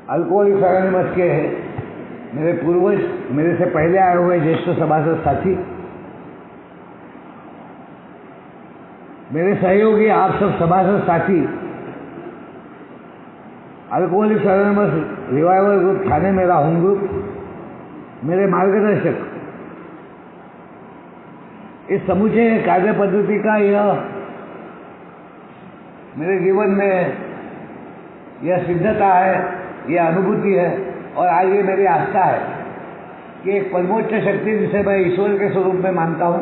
Alcoholics anonymous के मेरे पूर्वज, मेरे से पहले आए हुए ज्येष्ठ सभासद साथी, मेरे सहयोगी आप सब सभासद साथी, अल्कोहलिक्स एनोनिमस रिवाइवल ग्रुप थाने मेरा होम ग्रुप, मेरे मार्गदर्शक, इस समूचे कार्य पद्धति का यह मेरे जीवन में यह सिद्धता है, यह अनुभूति है और आज ये मेरी आस्था है कि एक परमोच्च शक्ति जिसे मैं ईश्वर के स्वरूप में मानता हूँ,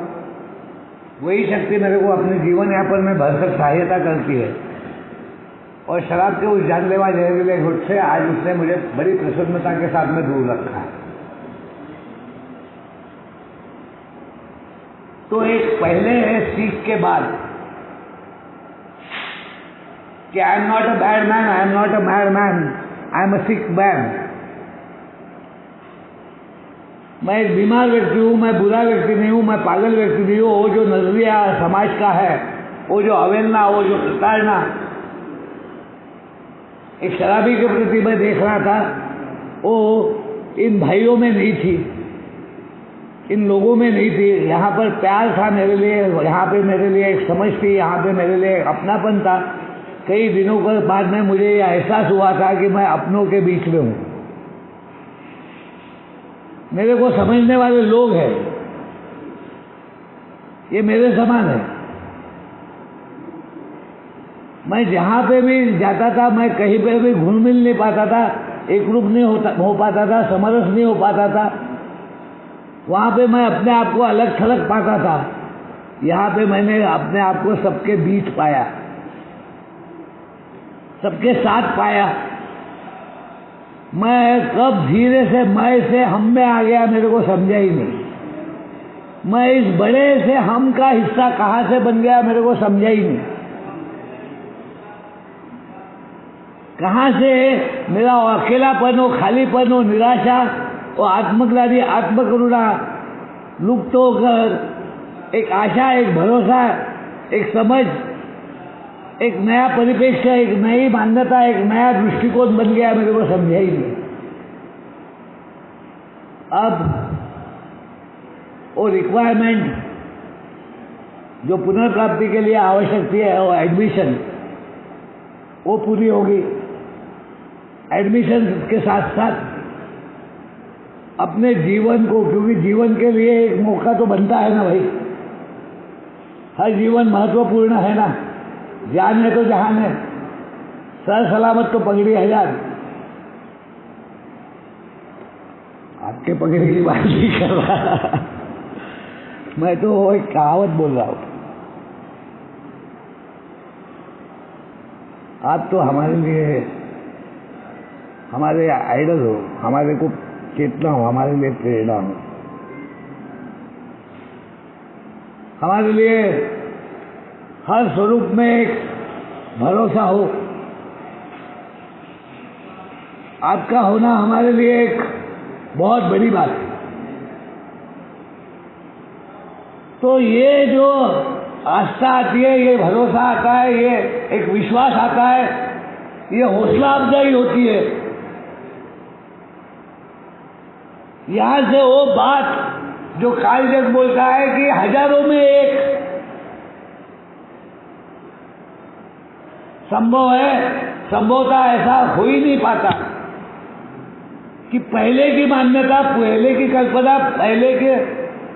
वही शक्ति मेरे को अपने जीवन यापन में भरसक सहायता करती है। और शराब के उस जानलेवा जहरीले घुट से आज उसने मुझे बड़ी प्रसन्नता के साथ में दूर रखा है। तो एक पहले है सीख के बाद कि I am not a bad man, I am not a mad man, I am a sick man. मैं एक बीमार व्यक्ति हूँ, मैं बुरा व्यक्ति नहीं हूँ, मैं पागल व्यक्ति नहीं हूँ। वो जो नजरिया समाज का है, वो जो अवहेलना, वो जो प्रताड़ना एक शराबी के प्रति मैं देख रहा था, वो इन भाइयों में नहीं थी, इन लोगों में नहीं थी। यहाँ पर प्यार था मेरे लिए, यहाँ पे मेरे लिए एक समझ थी, यहाँ पे मेरे लिए अपनापन था। कई दिनों के बाद में मुझे यह एहसास हुआ था कि मैं अपनों के बीच में हूँ, मेरे को समझने वाले लोग हैं, ये मेरे समान है। मैं जहाँ पे भी जाता था, मैं कहीं पे भी घुल मिल नहीं पाता था, एक रूप नहीं हो पाता था, समरस नहीं हो पाता था। वहाँ पे मैं अपने आप को अलग थलग पाता था। यहाँ पे मैंने अपने आप को सबके बीच पाया, सबके साथ पाया। मैं कब धीरे से मैं से हम में आ गया, मेरे को समझा ही नहीं। मैं इस बड़े से हम का हिस्सा कहाँ से बन गया, मेरे को समझा ही नहीं। कहाँ से मेरा अकेलापन हो, खालीपन हो, निराशा और आत्मग्लानि, आत्मकरुणा लुप्त होकर एक आशा, एक भरोसा, एक समझ, एक नया परिप्रेक्ष्य, एक नई मान्यता, एक नया दृष्टिकोण बन गया, मेरे को समझा ही नहीं। अब वो रिक्वायरमेंट जो पुनर्प्राप्ति के लिए आवश्यक थी, वो एडमिशन, वो पूरी होगी। एडमिशन के साथ साथ अपने जीवन को, क्योंकि जीवन के लिए एक मौका तो बनता है ना भाई, हर जीवन महत्वपूर्ण है ना। जान है तो जहान है, सर सलामत तो पगड़ी हजार। आपके पगड़ी की बात नहीं कर रहा, मैं तो एक कहावत बोल रहा हूँ। आप तो हमारे लिए, हमारे आइडल हो, हमारे को चेतना हो, हमारे लिए प्रेरणा हो, हमारे लिए हर स्वरूप में एक भरोसा हो। आपका होना हमारे लिए एक बहुत बड़ी बात है। तो ये जो आस्था आती है, ये भरोसा आता है, ये एक विश्वास आता है, ये हौसला अफजाई होती है। यहां से वो बात जो काल जग बोलता है कि हजारों में एक संभव है, संभवतः ऐसा हो ही नहीं पाता कि पहले की मान्यता, पहले की कल्पना, पहले के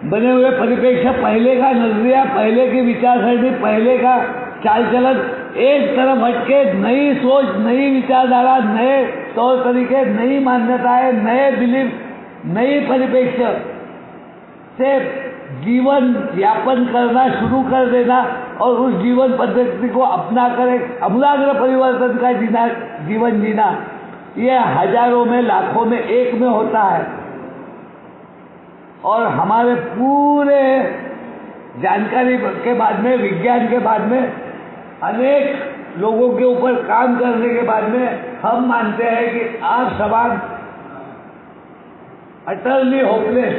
बने हुए परिप्रेक्ष्य, पहले का नजरिया, पहले की विचारसरणी, पहले का चाल चलन एक तरफ हटके नई सोच, नई विचारधारा, नए तौर तरीके, नई मान्यताएं, नए बिलीफ, नई परिप्रेक्ष्य से जीवन यापन करना शुरू कर देना और उस जीवन पद्धति को अपना कर एक अमूलाग्र परिवर्तन का जीवन जीना, ये हजारों में, लाखों में एक में होता है। और हमारे पूरे जानकारी के बाद में, विज्ञान के बाद में, अनेक लोगों के ऊपर काम करने के बाद में हम मानते हैं कि आप समाज अटरली होपलेस,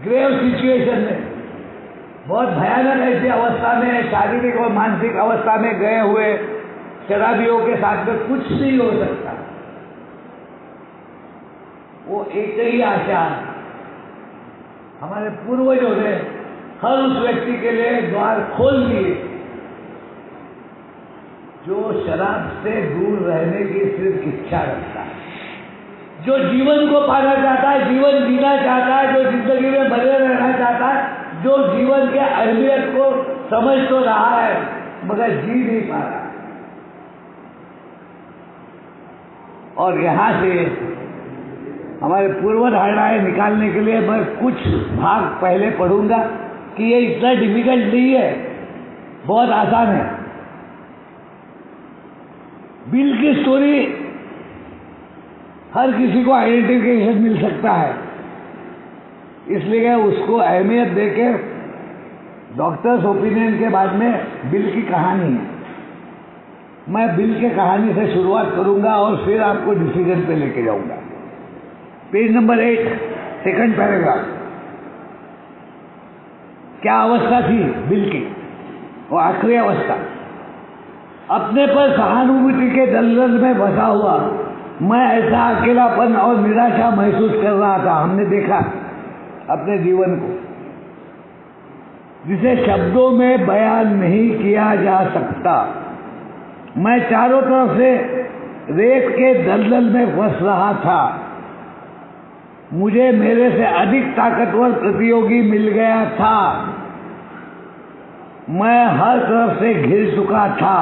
ग्रेव सिचुएशन में, बहुत भयानक ऐसी अवस्था में, शारीरिक और मानसिक अवस्था में गए हुए शराबियों के साथ में कुछ नहीं हो सकता। वो एक ही आशा हमारे पूर्वजों ने हर उस व्यक्ति के लिए द्वार खोल दिए जो शराब से दूर रहने की सिर्फ इच्छा रखता है, जो जीवन को पाना चाहता है, जीवन जीना चाहता है, जो जिंदगी में बने रहना चाहता है, जो जीवन के अहमियत को समझ तो रहा है मगर जी नहीं पा रहा। और यहां से हमारे पूर्व धारणाएं निकालने के लिए मैं कुछ भाग पहले पढ़ूंगा कि ये इतना डिफिकल्ट नहीं है, बहुत आसान है। बिल की स्टोरी हर किसी को आइडेंटिफिकेशन मिल सकता है, इसलिए उसको अहमियत देके डॉक्टर्स ओपिनियन के बाद में बिल की कहानी है। मैं बिल के कहानी से शुरुआत करूंगा और फिर आपको डिसीजन पे लेके जाऊंगा। Page number 8, second paragraph. क्या अवस्था थी बिल की? वो आखिरी अवस्था। अपने पर सहानुभूति के दलदल में फंसा हुआ मैं ऐसा अकेलापन और निराशा महसूस कर रहा था। हमने देखा अपने जीवन को जिसे शब्दों में बयान नहीं किया जा सकता। मैं चारों तरफ से रेत के दलदल में फंस रहा था। मुझे मेरे से अधिक ताकतवर प्रतियोगी मिल गया था। मैं हर तरफ से घिर चुका था।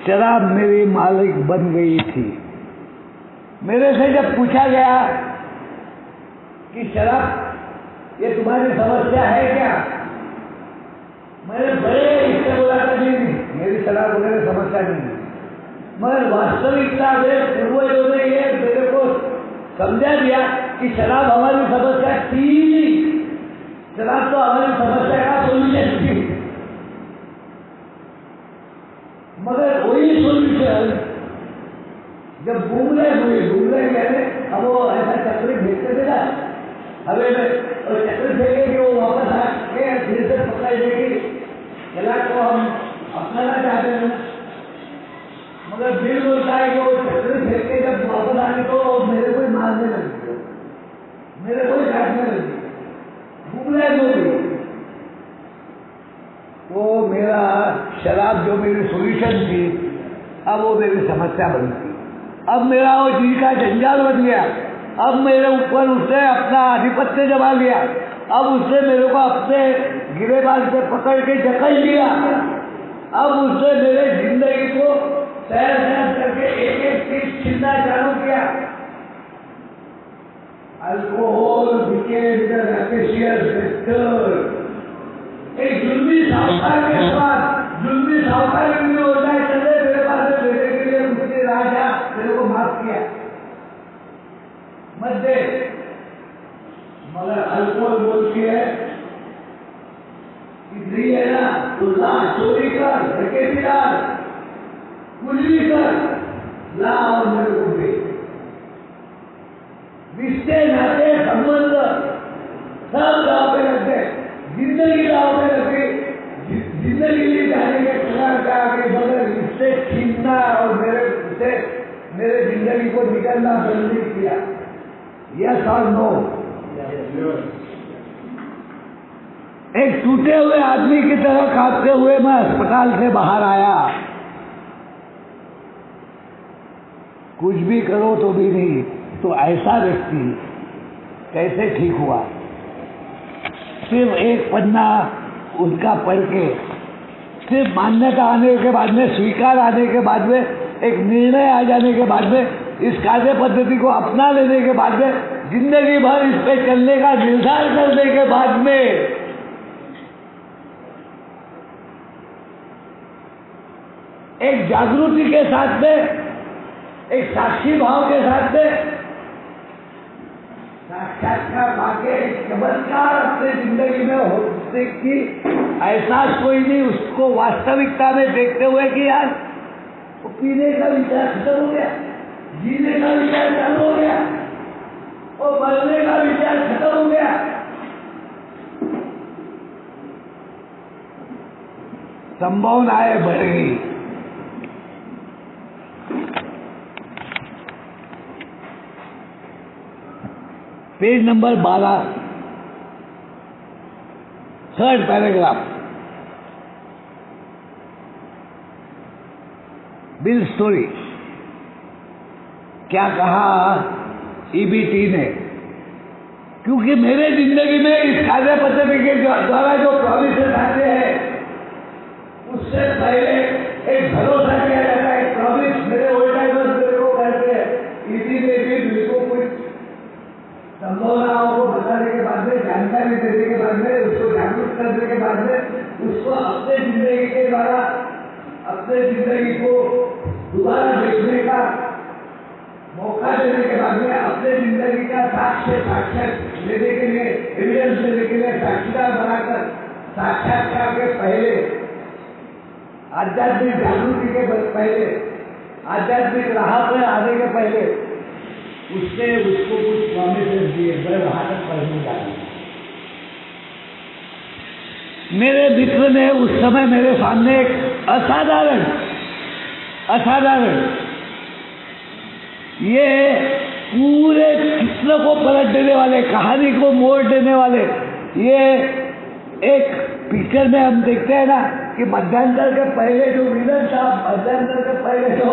शराब मेरी मालिक बन गई थी। मेरे से जब पूछा गया कि शराब ये तुम्हारी समस्या है क्या, मैंने बड़े इससे बोला था नहीं, मेरी शराब वगैरह समस्या नहीं है। मगर वास्तविकता में पूर्वजों ने ये मेरे को समझा दिया कि शराब हमारी समस्या थी नहीं, शराब तो हमारी समस्या का सोल्यूशन थी। मगर वही सोल्यूशन जब बूंदे कहते अब वो ऐसा चक्री फेंकते थे ना हवे में, और चक्री फेंके कि वो वापस आके फिर से पकड़ देगी गला को हम अपनाना चाहते हैं। मगर बिल बोलता है कि वो चक्री फेंके जब वापस आने तो मेरे को मारने लगी, मेरे को काटने लगी, बूंदे बोली। वो मेरा शराब जो मेरी सोल्यूशन थी अब वो मेरी समस्या बन गई। अब मेरा वो जी का जंजाल बन गया। अब मेरे ऊपर उसने अपना आधिपत्य जमा लिया। अब उसने मेरे को अपने गिरेबान से पकड़ के जकड़ लिया। अब उसने मेरे जिंदगी को सहर सहर करके एक एक चीज छीनना चालू किया। Alcohol became the rapacious sector। एक जुल्मी साहूकार के बाद जुल्मी साहूकार भी होता है, चले मेरे पास बेटे के लिए मुझे राजा मेरे को माफ किया मत दे। मगर अल्कोहल बोलती है कि नहीं है ना तो ला, चोरी कर, डकैती कर, कुछ भी कर, ला और मेरे को दे। रिश्ते नाते संबंध सब दाव पे रखते, जिंदगी दाव पे रखी, जिंदगी भी जाने के खिलाफ का आगे बगैर रिश्ते छीनना और मेरे जिंदगी को निकलना बंद नहीं किया। यस और नो? एक टूटे हुए आदमी की तरह कांपते हुए मैं अस्पताल से बाहर आया। कुछ भी करो तो भी नहीं, तो ऐसा व्यक्ति कैसे ठीक हुआ? सिर्फ एक पन्ना उनका पढ़ के, सिर्फ मान्यता आने के बाद में, स्वीकार आने के बाद में, एक निर्णय आ जाने के बाद में, इस कार्य पद्धति को अपना लेने के बाद में, जिंदगी भर इस पे चलने का निर्धार करने के बाद में एक जागृति के साथ में, एक साक्षी भाव के साथ में साक्षात्कार पाके चमत्कार अपने जिंदगी में होने की एहसास कोई नहीं, उसको वास्तविकता में देखते हुए कि यार वो पीने का विचार खत्म हो गया, जीने का विचार चालू हो गया, वो मरने का विचार खत्म हो गया। संभावनाएं बढ़ गई। Page number 12, 3rd paragraph, bill story. क्या कहा ईबीटी ने? क्योंकि मेरे जिंदगी में इस कार्य पद्धति के द्वारा जो प्रॉमिसेस आते हैं उससे पहले एक भरोसा किया जाता है, एक प्रॉमिस मेरे ओल्ड टाइमर्स मेरे को करते हैं, इसीलिए भी बिल्कुल कुछ संभावनाओं को बताने के बाद में, जानकारी देने के बाद में, उसको जागरूक करने के बाद में, उसको अपने जिंदगी के द्वारा अपने जिंदगी को दोबारा देखने का मौका देने के बाद में, अपने जिंदगी का साक्ष्य लेने के लिए, एविडेंस लेने के लिए साक्षीदार बनाकर साक्षात्कार के पहले, आध्यात्मिक जागृति के पहले, आध्यात्मिक राह पर आने के पहले उसने उसको कुछ प्रॉमिसेस दिए। मैं वहां तक पढ़ने जा रहा हूं। मेरे मित्र ने उस समय मेरे सामने एक असाधारण ये पूरे चित्र को पलट देने वाले, कहानी को मोड़ देने वाले, ये एक पिक्चर में हम देखते हैं ना कि मध्यांतर के पहले जो विलन था, मध्यांतर के पहले जो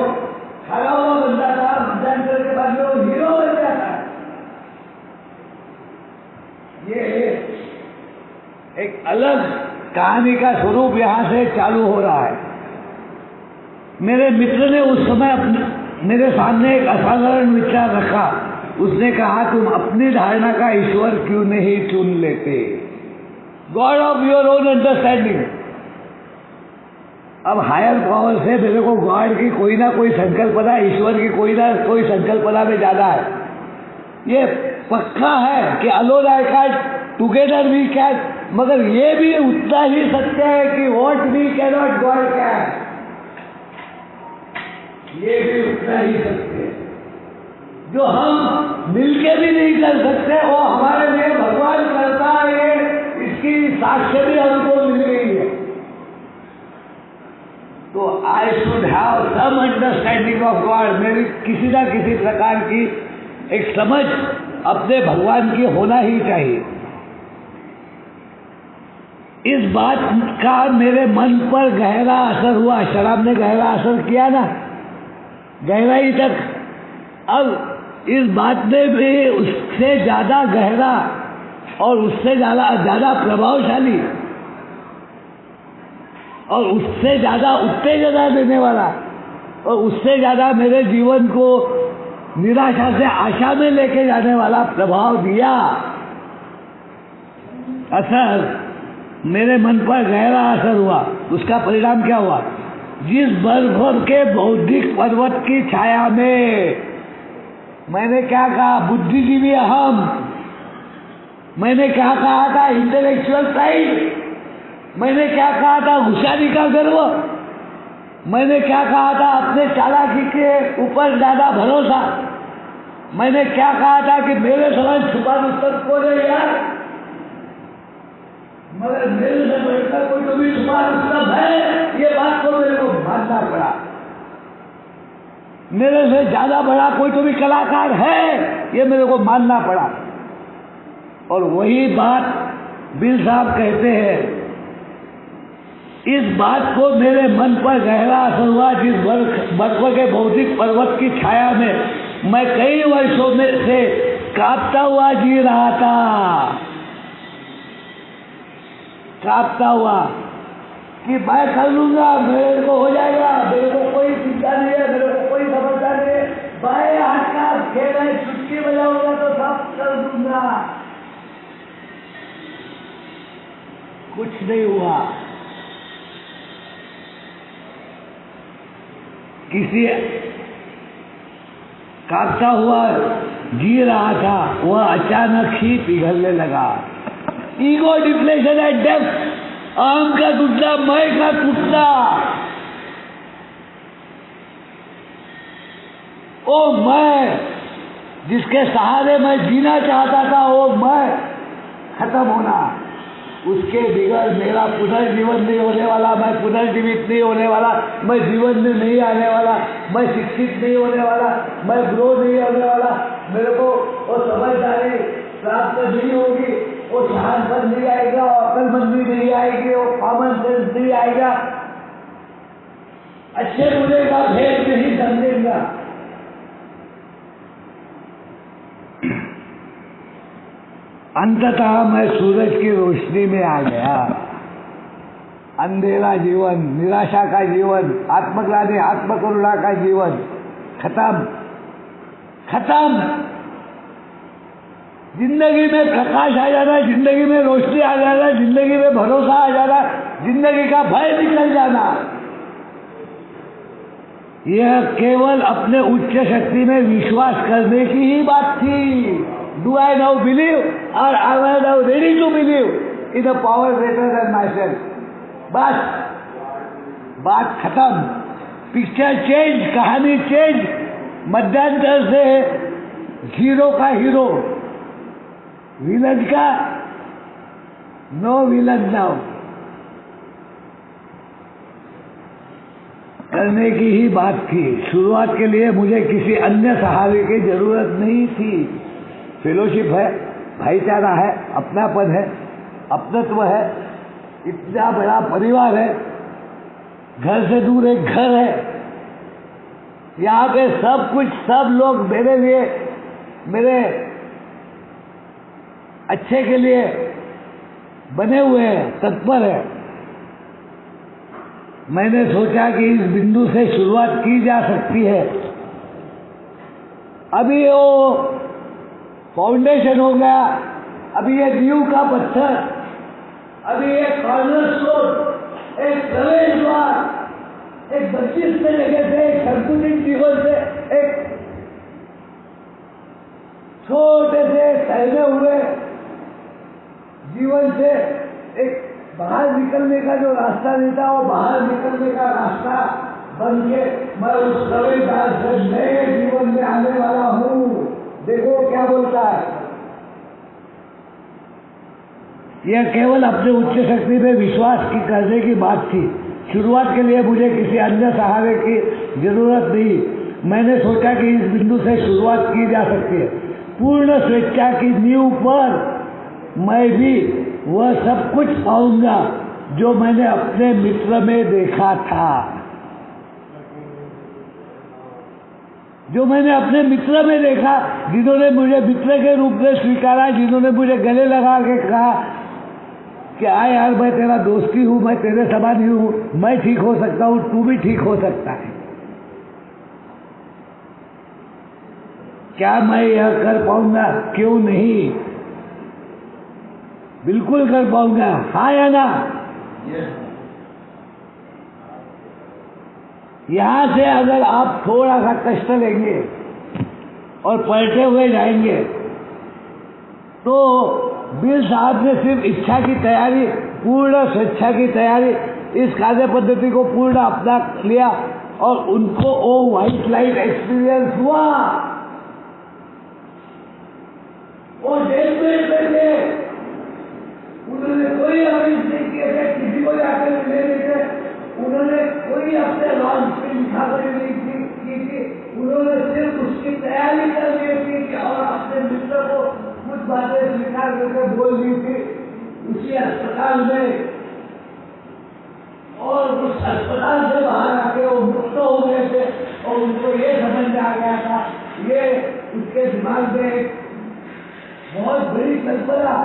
खड़ा हुआ बंदा था, मध्यांतर के बाद में वो हीरो बन जाता। ये एक अलग कहानी का स्वरूप यहां से चालू हो रहा है। मेरे मित्र ने उस समय मेरे सामने एक असाधारण विचार रखा। उसने कहा, तुम अपनी धारणा का ईश्वर क्यों नहीं चुन लेते? God of your own understanding. अब हायर पावर से मेरे को गॉड की कोई ना कोई संकल्पना, ईश्वर की कोई ना कोई संकल्पना में ज्यादा है। ये पक्का है कि alone I can, together we can, मगर ये भी उतना ही सत्य है कि what we cannot God can, ये भी उतना ही सत्य है। जो हम मिलके भी नहीं कर सकते वो हमारे लिए भगवान करता है, इसकी साक्ष्य भी हमको मिल गई है। तो I should have some understanding of God. मेरी किसी ना किसी प्रकार की एक समझ अपने भगवान की होना ही चाहिए। इस बात का मेरे मन पर गहरा असर हुआ। शराब ने गहरा असर किया ना, गहराई तक। अब इस बात ने भी उससे ज्यादा गहरा और उससे ज्यादा प्रभावशाली और उससे ज्यादा उत्तेजना देने वाला और उससे ज्यादा मेरे जीवन को निराशा से आशा में लेके जाने वाला प्रभाव दिया। असर मेरे मन पर गहरा असर हुआ। उसका परिणाम क्या हुआ? जिस बर्फ के बौद्धिक पर्वत की छाया में मैंने क्या कहा, बुद्धिजीवी अहम, मैंने क्या कहा था, इंटेलेक्चुअल प्राइड, मैंने क्या कहा था, होशियारी का गर्व, मैंने क्या कहा था, अपने चालाकी के ऊपर ज्यादा भरोसा, मैंने क्या कहा था कि मेरे समान छुपा उत्तर को नहीं यार, मगर मेरे से बढ़कर कोई तो भी छुपा उत्तर है, ये बात को मेरे को मानना पड़ा। मेरे से ज्यादा बड़ा कोई तो भी कलाकार है, ये मेरे को मानना पड़ा। और वही बात बिल साहब कहते हैं, इस बात को मेरे मन पर गहरा असर हुआ। जिस बर्फ के भौतिक पर्वत की छाया में मैं कई वर्षों में से कांपता हुआ जी रहा था, कांपता हुआ कि मैं कर लूंगा, मेरे को हो जाएगा, मेरे को कोई चिंता नहीं है, मेरे को कोई समस्या नहीं है, बाएं हाथ का खेल है, चुटकी बजाऊंगा तो सब कर दूंगा। कुछ नहीं हुआ। किसी कांपता हुआ जी रहा था, वह अचानक ही पिघलने लगा। ईगो डिप्लेशन एट डेप्थ, अहम का टूटना, मैं का टूटना। ओ मैं जिसके सहारे मैं जीना चाहता था, वो मैं खत्म होना, उसके बिगड़ मेरा पुनर्जीवन नहीं होने वाला, मैं पुनर्जीवित नहीं होने वाला, मैं जीवन में नहीं आने वाला, मैं शिक्षित नहीं होने वाला, मैं ग्रो नहीं होने वाला। मेरे को वो समझदारी प्राप्त नहीं होगी, वो शहानपन नहीं आएगा, वो अकलमंदी नहीं आएगी, वो कॉमन सेंस नहीं आएगा, अच्छे बुरे का भेद नहीं समझेगा। अंततः मैं सूरज की रोशनी में आ गया। अंधेरा जीवन, निराशा का जीवन, आत्मग्लानि आत्मकरुणा का जीवन खत्म खत्म। जिंदगी में प्रकाश आ जाना, जिंदगी में रोशनी आ जाना, जिंदगी में भरोसा आ जाना, जिंदगी का भय निकल जाना। यह केवल अपने उच्च शक्ति में विश्वास करने की ही बात थी। डू आई नाउ बिलीव और I am now ready to believe in a power greater than myself. बस बात खत्म। पिक्चर चेंज, कहानी चेंज। मध्यांतर से हीरो का हीरो, विलन का नो विलन नाउ। करने की ही बात थी। शुरुआत के लिए मुझे किसी अन्य सहारे की जरूरत नहीं थी। फेलोशिप है, भाईचारा है, अपनापन है, अपनत्व है, इतना बड़ा परिवार है, घर से दूर एक घर है, यहाँ पे सब कुछ, सब लोग मेरे लिए, मेरे अच्छे के लिए बने हुए हैं, तत्पर है। मैंने सोचा कि इस बिंदु से शुरुआत की जा सकती है। अभी वो फाउंडेशन हो गया, अभी ये नींव का पत्थर, अभी एक कॉर्नरस्टोन, एक प्रवेश द्वार, एक बत्तीस जगह से, एक संतुलित जीवन से, एक छोटे से सहने हुए जीवन से एक बाहर निकलने का जो रास्ता देता, वो बाहर निकलने का रास्ता बन के मैं उस प्रवेश द्वार से नए जीवन में आने वाला हूँ। देखो क्या बोलता है। यह केवल अपने उच्च शक्ति में विश्वास की करने की बात थी। शुरुआत के लिए मुझे किसी अन्य सहारे की जरूरत नहीं। मैंने सोचा कि इस बिंदु से शुरुआत की जा सकती है। पूर्ण स्वेच्छा की नींव पर मैं भी वह सब कुछ पाऊंगा जो मैंने अपने मित्र में देखा था, जो मैंने अपने मित्र में देखा, जिन्होंने मुझे मित्र के रूप में स्वीकारा, जिन्होंने मुझे गले लगा के कहा कि आ यार, मैं तेरा दोस्ती हूँ, मैं तेरे समान ही हूँ, मैं ठीक हो सकता हूँ, तू भी ठीक हो सकता है। क्या मैं यह कर पाऊंगा? क्यों नहीं, बिल्कुल कर पाऊंगा। हाँ या ना? यहां से अगर आप थोड़ा सा कष्ट लेंगे और पलटे हुए जाएंगे तो बिल साहब ने सिर्फ इच्छा की तैयारी, पूर्ण स्वेच्छा की तैयारी, इस कार्य पद्धति को पूर्ण अपना लिया और उनको वो व्हाइट लाइट एक्सपीरियंस हुआ। वो जेल में बैठे, उन्होंने कोई अरेंज नहीं किया, किसी को जाकर मिले नहीं थे, उन्होंने कोई अपने लॉन्च पे लिखा नहीं की थी, उन्होंने सिर्फ उसकी तैयारी कर ली थी और अपने मित्र को कुछ बातें स्वीकार करके बोल दी थी उसी अस्पताल में। और उस अस्पताल से बाहर आके वो मुक्त हो गए थे और उनको ये समझ में आ गया था, ये उसके दिमाग में बहुत बड़ी कल्पना,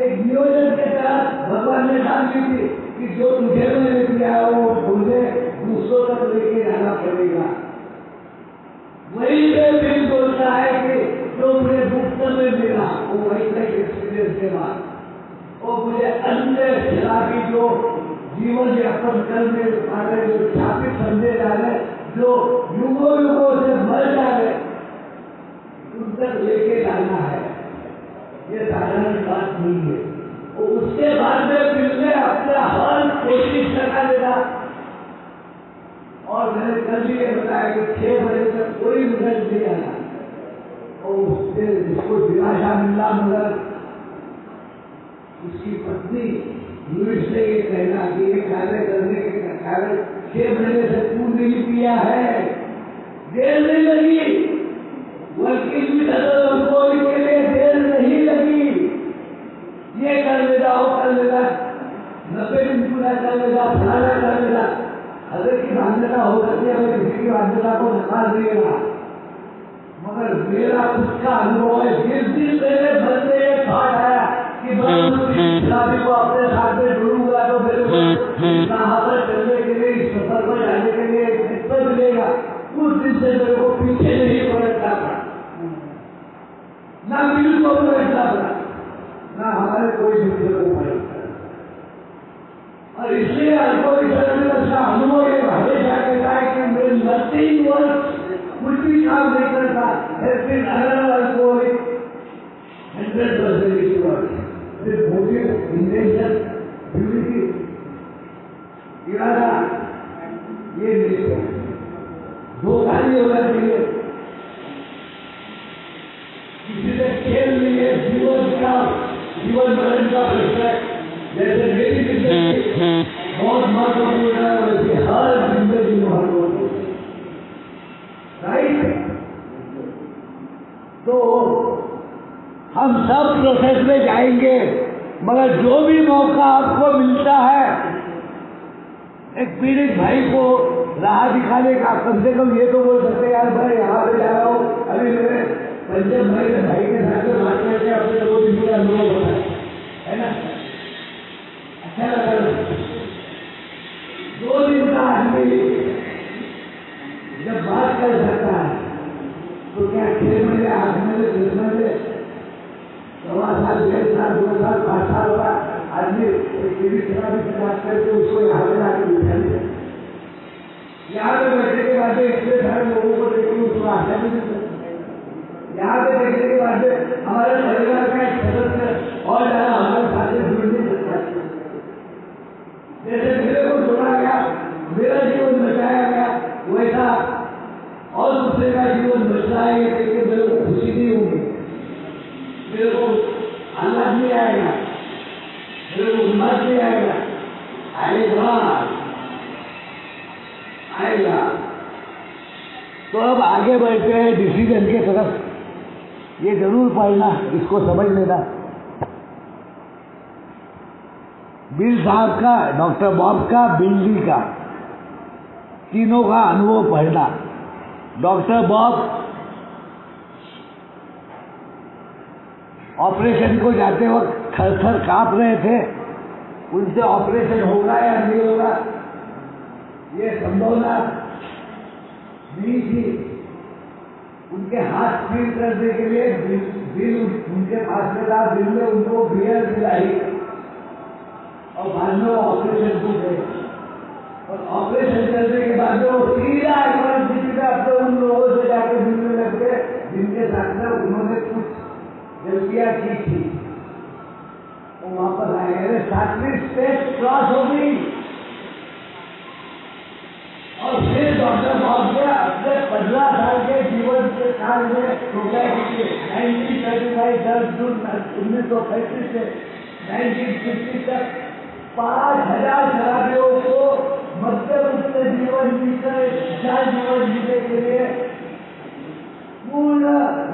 एक नियोजन के तहत भगवान ने डाल दी थी कि जो तुझे मैंने दिया वो मुझे दूसरों तक लेके जाना पड़ेगा। वही में बिल बोलता है कि जो मुझे मुफ्त में मिला वो वही तक एक्सपीरियंस के बाद वो मुझे अन्य शराबी जो जीवन यापन करने वाले, जो छापित समझे जा रहे, जो युगों युगों से मर जा रहे, उन तक लेके जाना है। ये साधारण बात नहीं है। वो उसके बाद में मिलने अपना हर कोशिश लगा देगा। और मैंने कल भी ये बताया कि 6 बजे तक कोई रिजल्ट नहीं आना और उससे जिसको निराशा मिला, मगर उसकी पत्नी लुइस ने ये कहना कि ये कार्य करने के कारण 6 महीने से तू नहीं पिया है, देर नहीं लगी, वर्किंग के लिए देर नहीं लगी। पूजा करेगा, फलाना करेगा। हजरत की मान्यता हो सकती है, मैं किसी की मान्यता को नकार देगा, मगर मेरा खुद का अनुभव है। जिस दिन मेरे मन में ये थॉट आया कि मैं शादी को अपने साथ में जोड़ूंगा तो मेरे को यहाँ पर चलने के लिए, इस सफर पर जाने के लिए एक निस्बत मिलेगा, उस दिन से मेरे को पीछे नहीं पलटना पड़ा, ना बिल को पलटना पड़ा, ना हमारे कोई दूसरे को पलटना। और इसलिए अल्पों का अनुभव ये हमेशा कहता है कि मेरे नथिंग वर्क, कुछ भी काम नहीं करता, लेकिन अगर अल्पोरिक 100% वर्क मोटिव, इंटेंशन, ड्यूटी, इरादा, ये नहीं है, धोखा नहीं होना चाहिए। किसी से खेल नहीं है, जीवन मरण का प्रश्न है। जैसे मेरी जिंदगी बहुत महत्वपूर्ण है, वैसे हर जिंदगी महत्वपूर्ण है, राइट? तो हम सब प्रोसेस में जाएंगे, मगर जो भी मौका आपको मिलता है एक पीड़ित भाई को राह दिखाने का, कम से कम ये तो बोल सकते हैं, यार भाई यहाँ पे जा रहा हूँ, अभी मेरे पंचम भाई के साथ में बात करके अपने 2 दिन का अनुभव होता है ना, अच्छा लगा। 2 दिन का आदमी जब बात कर सकता है तो क्या 6 महीने, 8 महीने, 10 महीने, 1.25 साल, 1.5 साल, 2 साल, 5 साल होगा आदमी एक तरह भी बात करके उसको यहाँ पे आके बिठा दिया। यहाँ पे बैठने के बाद इतने सारे लोगों को देखिए, उसको आशा भी नहीं सकती। यहाँ पे देखने के बाद हमारे परिवार का एक सदस्य और ज्यादा हमारे साथ जुड़ नहीं सकता। जैसे मेरे को जोड़ा गया, मेरा जीवन बचाया गया, वैसा और दूसरे का जीवन बचना है, लेकिन मेरे को खुशी नहीं होगी, मेरे को आनंद नहीं आएगा, मेरे को उन्माद नहीं आएगा, आएगा। तो अब आगे बढ़ते हैं डिसीजन के तरफ। ये जरूर पढ़ना, इसको समझ लेना। बिल साहब का, डॉक्टर बॉब का, बिल ली का, तीनों का अनुभव पढ़ना। डॉक्टर बॉब ऑपरेशन को जाते वक्त थर थर कांप रहे थे, उनसे ऑपरेशन होगा या नहीं होगा ये संभावना नहीं थी। उनके हाथ फील करने के लिए बिल उनके पास में था, बिल में उनको बियर दिलाई और बाद में ऑपरेशन को गए। और ऑपरेशन करने के बाद में वो सीधा इमरजेंसी में अपने उन लोगों से जाकर मिलने लग गए जिनके साथ में उन्होंने कुछ गलतियां की थी। वो वापस आए, अरे 7वीं स्टेज क्रॉस हो गई। और फिर डॉक्टर बॉब ने अपने 15 साल के जीवन के काल में 1935 10 जून 1935 से 1950 तक 5000 शराबियों को मध्यमुक्त जीवन जीकर अच्छा जीवन जीने के लिए पूर्ण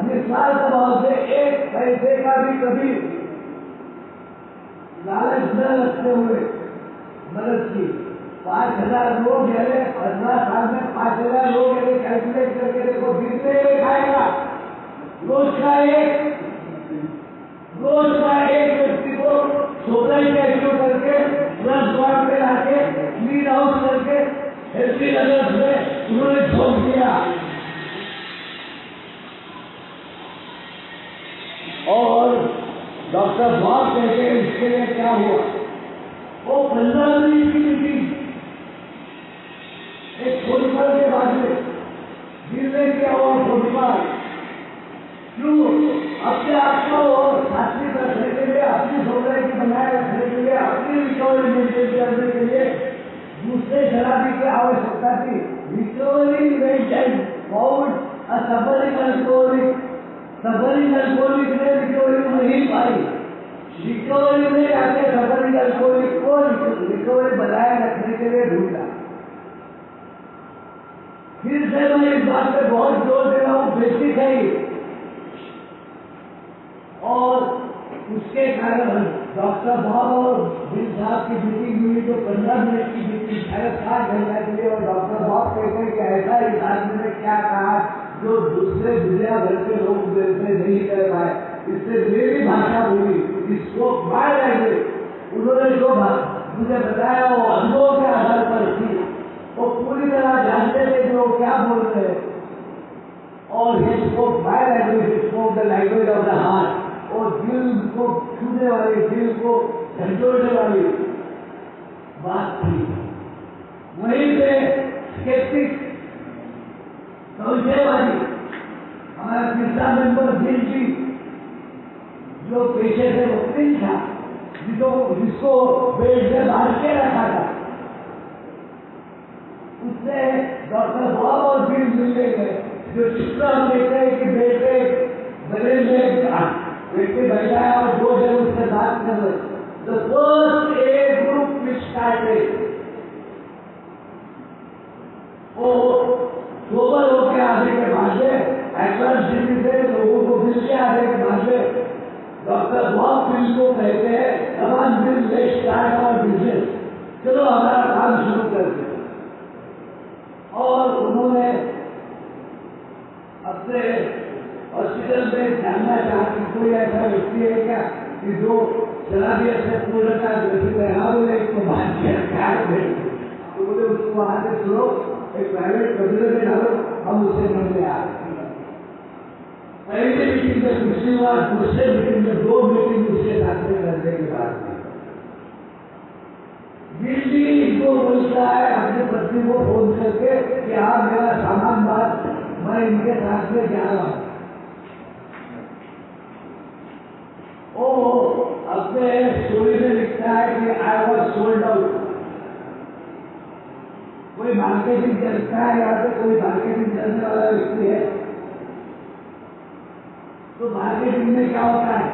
निस्वार्थ भाव से 1 पैसे का भी कभी लालच न रखते हुए मदद की। 5000 लोग यानी 15 साल में 5000 लोग यानी कैलकुलेट करके देखो, दिन में एक आएगा, रोज का एक व्यक्ति को सोलह कैसे करके प्लस वार्ड में लाके क्लीन हाउस करके हेल्थी नगर में उन्होंने छोड़ दिया। और डॉक्टर बॉब कहते हैं इसके लिए क्या हुआ, वो 15 मिनट की मीटिंग एक फोन कॉल के बाद में जिसने किया हुआ फोन कॉल क्यों अपने आप को सात्विक रखने के लिए, अपनी सोसाइटी बनाए रखने के लिए, अपनी रिकवरी मेंटेन करने के लिए दूसरे शराबी की आवश्यकता थी। Recovery maintain found a subring alcoholic ने रिकवरी नहीं पाई। रिकवरी में जाके सबरिंग अल्कोहलिक को रिकवरी बनाए रखने के लिए ढूंढा। फिर से मैं इस बात पे बहुत जोर दे रहा हूँ, बेसिक है और उसके कारण डॉक्टर बॉब और बिल साहब की मीटिंग हुई तो 15 मिनट की मीटिंग, शायद 60 घंटा के लिए, और डॉक्टर बॉब कहते हैं कि ऐसा इस आदमी ने क्या कहा जो दूसरे दुनिया भर के लोग नहीं कर पाए। इससे मेरी भाषा बोली, इसको मार लैंग्वेज, उन्होंने जो मुझे बताया वो अनुभव के आधार पर थी, वो पूरी तरह जानते थे कि वो क्या बोल रहे हैं। और इसको मार लैंग्वेज, इसको the language of the heart, और दिल को छूने वाली, दिल को झंझोड़ने वाली बात थी। वहीं पे स्केप्टिक, संशयवादी, हमारा तीसरा मेंबर दिल जी, जो पेशे से वकील था, जिसको बेड से बाहर के रखा था, उससे डॉक्टर बॉब और बिल मिलने गए। जो चित्र हम देखते हैं कि बेटे बड़े में व्यक्ति बैठा है और दो जन उससे बात कर रहे। The first A group which started, वो सोबर होकर आने के बाद एडवांसिटी से लोगों को मिलके आने के बाद डॉक्टर बॉब बिल को कहते हैं, तमाम बिल लेट्स स्टार्ट आवर बिजनेस, चलो हमारा काम शुरू करते हैं। और उन्होंने अपने हॉस्पिटल में जानना चाहा कि कोई ऐसा व्यक्ति है क्या कि जो शराबियत से पूर्णता ग्रसित है। हाँ बोले, एक तो बात क्या है, तो बोले उसको वहां से सुनो, एक प्राइवेट कमरे में डालो, हम उसे मिलने आ रहे। पहली मीटिंग में दूसरी बार, दूसरे मीटिंग में 2 मीटिंग उसके साथ में करने के बाद दिल्ली इनको बोलता है अपनी पत्नी को फोन करके कि हाँ मेरा सामान बात, मैं इनके साथ में जा रहा हूँ। वो अपने स्टोरी में लिखता है कि आई वॉज सोल्ड आउट। कोई मार्केटिंग करता है, यहाँ पे कोई मार्केटिंग करने वाला व्यक्ति है, तो मार्केटिंग में क्या होता है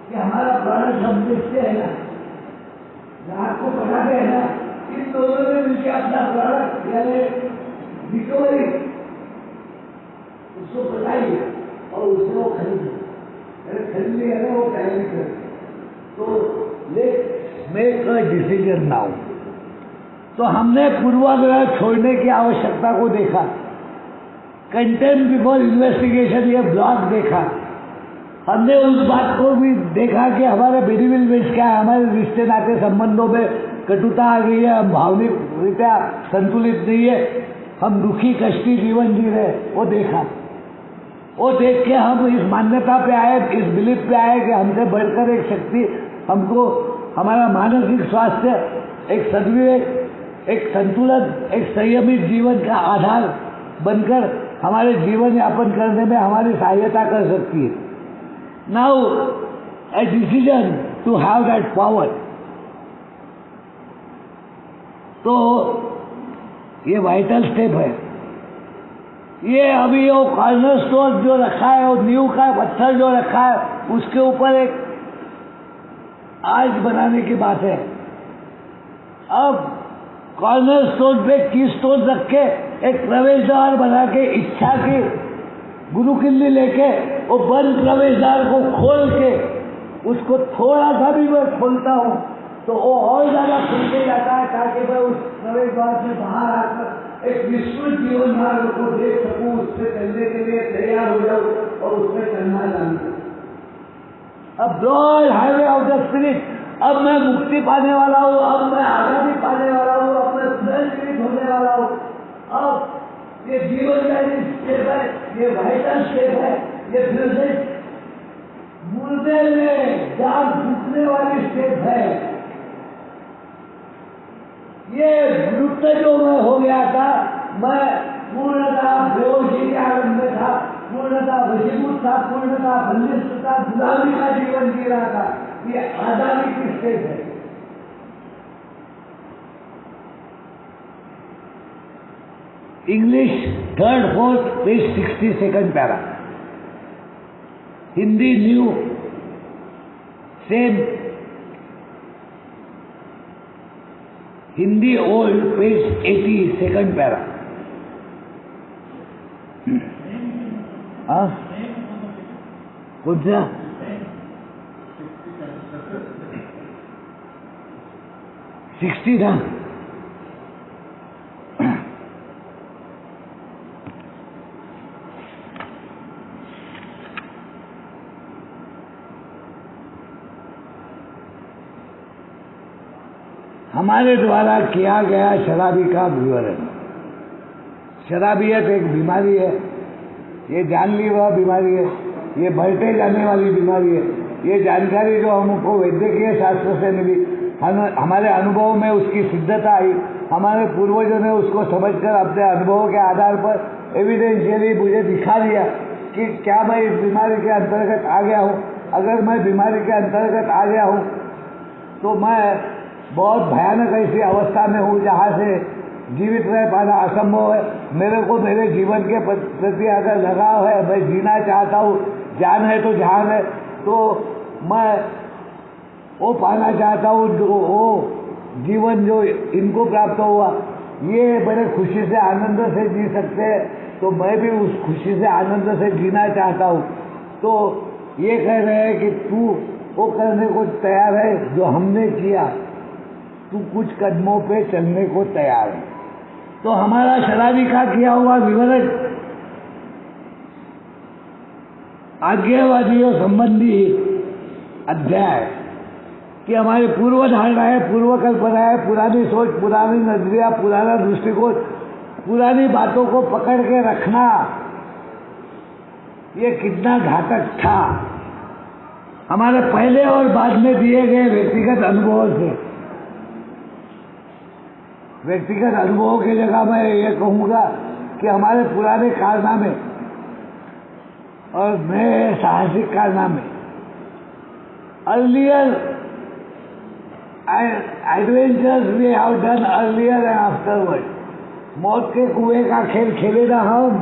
कि हमारा प्रोडक्ट हम बेचते हैं ना, ग्राहक को बताते हैं ना, इन दोनों ने मिलकर अपना प्रोडक्ट यानी रिकवरी उसको बताइए और उससे वो खरीदिए, खरीद लिया ना वो तैयारी कर। तो let's make a decision now. तो हमने पूर्वाग्रह छोड़ने की आवश्यकता को देखा, कंटेम्प्ट बिफोर इन्वेस्टिगेशन ये ब्लॉग देखा, हमने उस बात को भी देखा कि हमारे बेनिफिट क्या है, हमारे रिश्ते नाते संबंधों में कटुता आ गई है, हम भावनिक रीत्या संतुलित नहीं है, हम दुखी कष्टी जीवन जी रहे, वो देखा। वो देख के हम इस मान्यता पे आए, इस बिलीफ पे आए कि हमसे बढ़कर एक शक्ति हमको हमारा मानसिक स्वास्थ्य, एक सद्विवेक, एक संतुलन, एक संयमित जीवन का आधार बनकर हमारे जीवन यापन करने में हमारी सहायता कर सकती है। Now a decision to have that power. तो ये वाइटल स्टेप है। ये अभी वो कॉर्नर स्टोन जो रखा है, वो नींव का पत्थर जो रखा है, उसके ऊपर एक आर्च बनाने की बात है। अब कॉर्नर स्टोन पे की स्टोन रख के एक प्रवेश द्वार बना के इच्छा की गुरु किल्ली लेके वो बंद प्रवेश द्वार को खोल के उसको थोड़ा सा भी मैं खोलता हूँ तो वो और ज्यादा खुलते जाता है, ताकि मैं उस प्रवेश द्वार से बाहर आकर एक विस्तृत जीवन मार्ग को देख सकूं, उससे चलने के लिए तैयार हो जाऊं और उसमें चलना जानूं। अब broad highway of the spirit, अब मैं मुक्ति पाने वाला हूँ, अब मैं आजादी पाने वाला हूँ, अब मैं पुनर्जीवित होने वाला हूँ। अब ये जीवन का स्टेप है, ये वाइटल स्टेप है, ये फिर से मुर्दे में जान फूकने वाली स्टेप है। ये नृत्य जो मैं हो गया था, मैं पूर्णता बेहोशी के आनंद में था, पूर्णता वशीभूत था, पूर्णता बंदिश था, गुलामी का जीवन जी रहा था। ये आजादी की स्टेज है। English 3rd 4th page 62nd para, Hindi new same, Hindi old page 82nd para. कौन सा? 60 था। हमारे द्वारा किया गया शराबी का विवरण। शराबियत एक बीमारी है, ये जानलेवा बीमारी है, ये बढ़ते जाने वाली बीमारी है। ये जानकारी जो हमको वैद्यकीय शास्त्र से मिली, हमारे अनुभव में उसकी सिद्धता आई, हमारे पूर्वजों ने उसको समझकर अपने अनुभवों के आधार पर एविडेंशियली मुझे दिखा दिया कि क्या मैं इस बीमारी के अंतर्गत आ गया हूँ। अगर मैं बीमारी के अंतर्गत आ गया हूँ तो मैं बहुत भयानक ऐसी अवस्था में हूँ जहाँ से जीवित रह पाना असंभव है। मेरे को मेरे जीवन के प्रति अगर लगाव है, मैं जीना चाहता हूँ, जान है तो जान है, तो मैं वो पाना चाहता हूँ जो वो जीवन जो इनको प्राप्त हुआ। ये बड़े खुशी से आनंद से जी सकते हैं, तो मैं भी उस खुशी से आनंद से जीना चाहता हूँ। तो ये कह रहे हैं कि तू वो करने को तैयार है जो हमने किया, तू कुछ कदमों पे चलने को तैयार है। तो हमारा शराबी का किया हुआ विवरण आज्ञावादियों संबंधी अध्याय कि हमारी पूर्व धारणाएं, पूर्व कल्पनाएं, पुरानी सोच, पुरानी नजरिया, पुराना दृष्टिकोण, पुरानी बातों को पकड़ के रखना, ये कितना घातक था। हमारे पहले और बाद में दिए गए व्यक्तिगत अनुभवों से, व्यक्तिगत अनुभवों की जगह मैं ये कहूँगा कि हमारे पुराने कारनामे और नए साहसिक कारनामे, earlier adventures we have done earlier and afterward. मौत के कुएं का खेल खेले ना हम,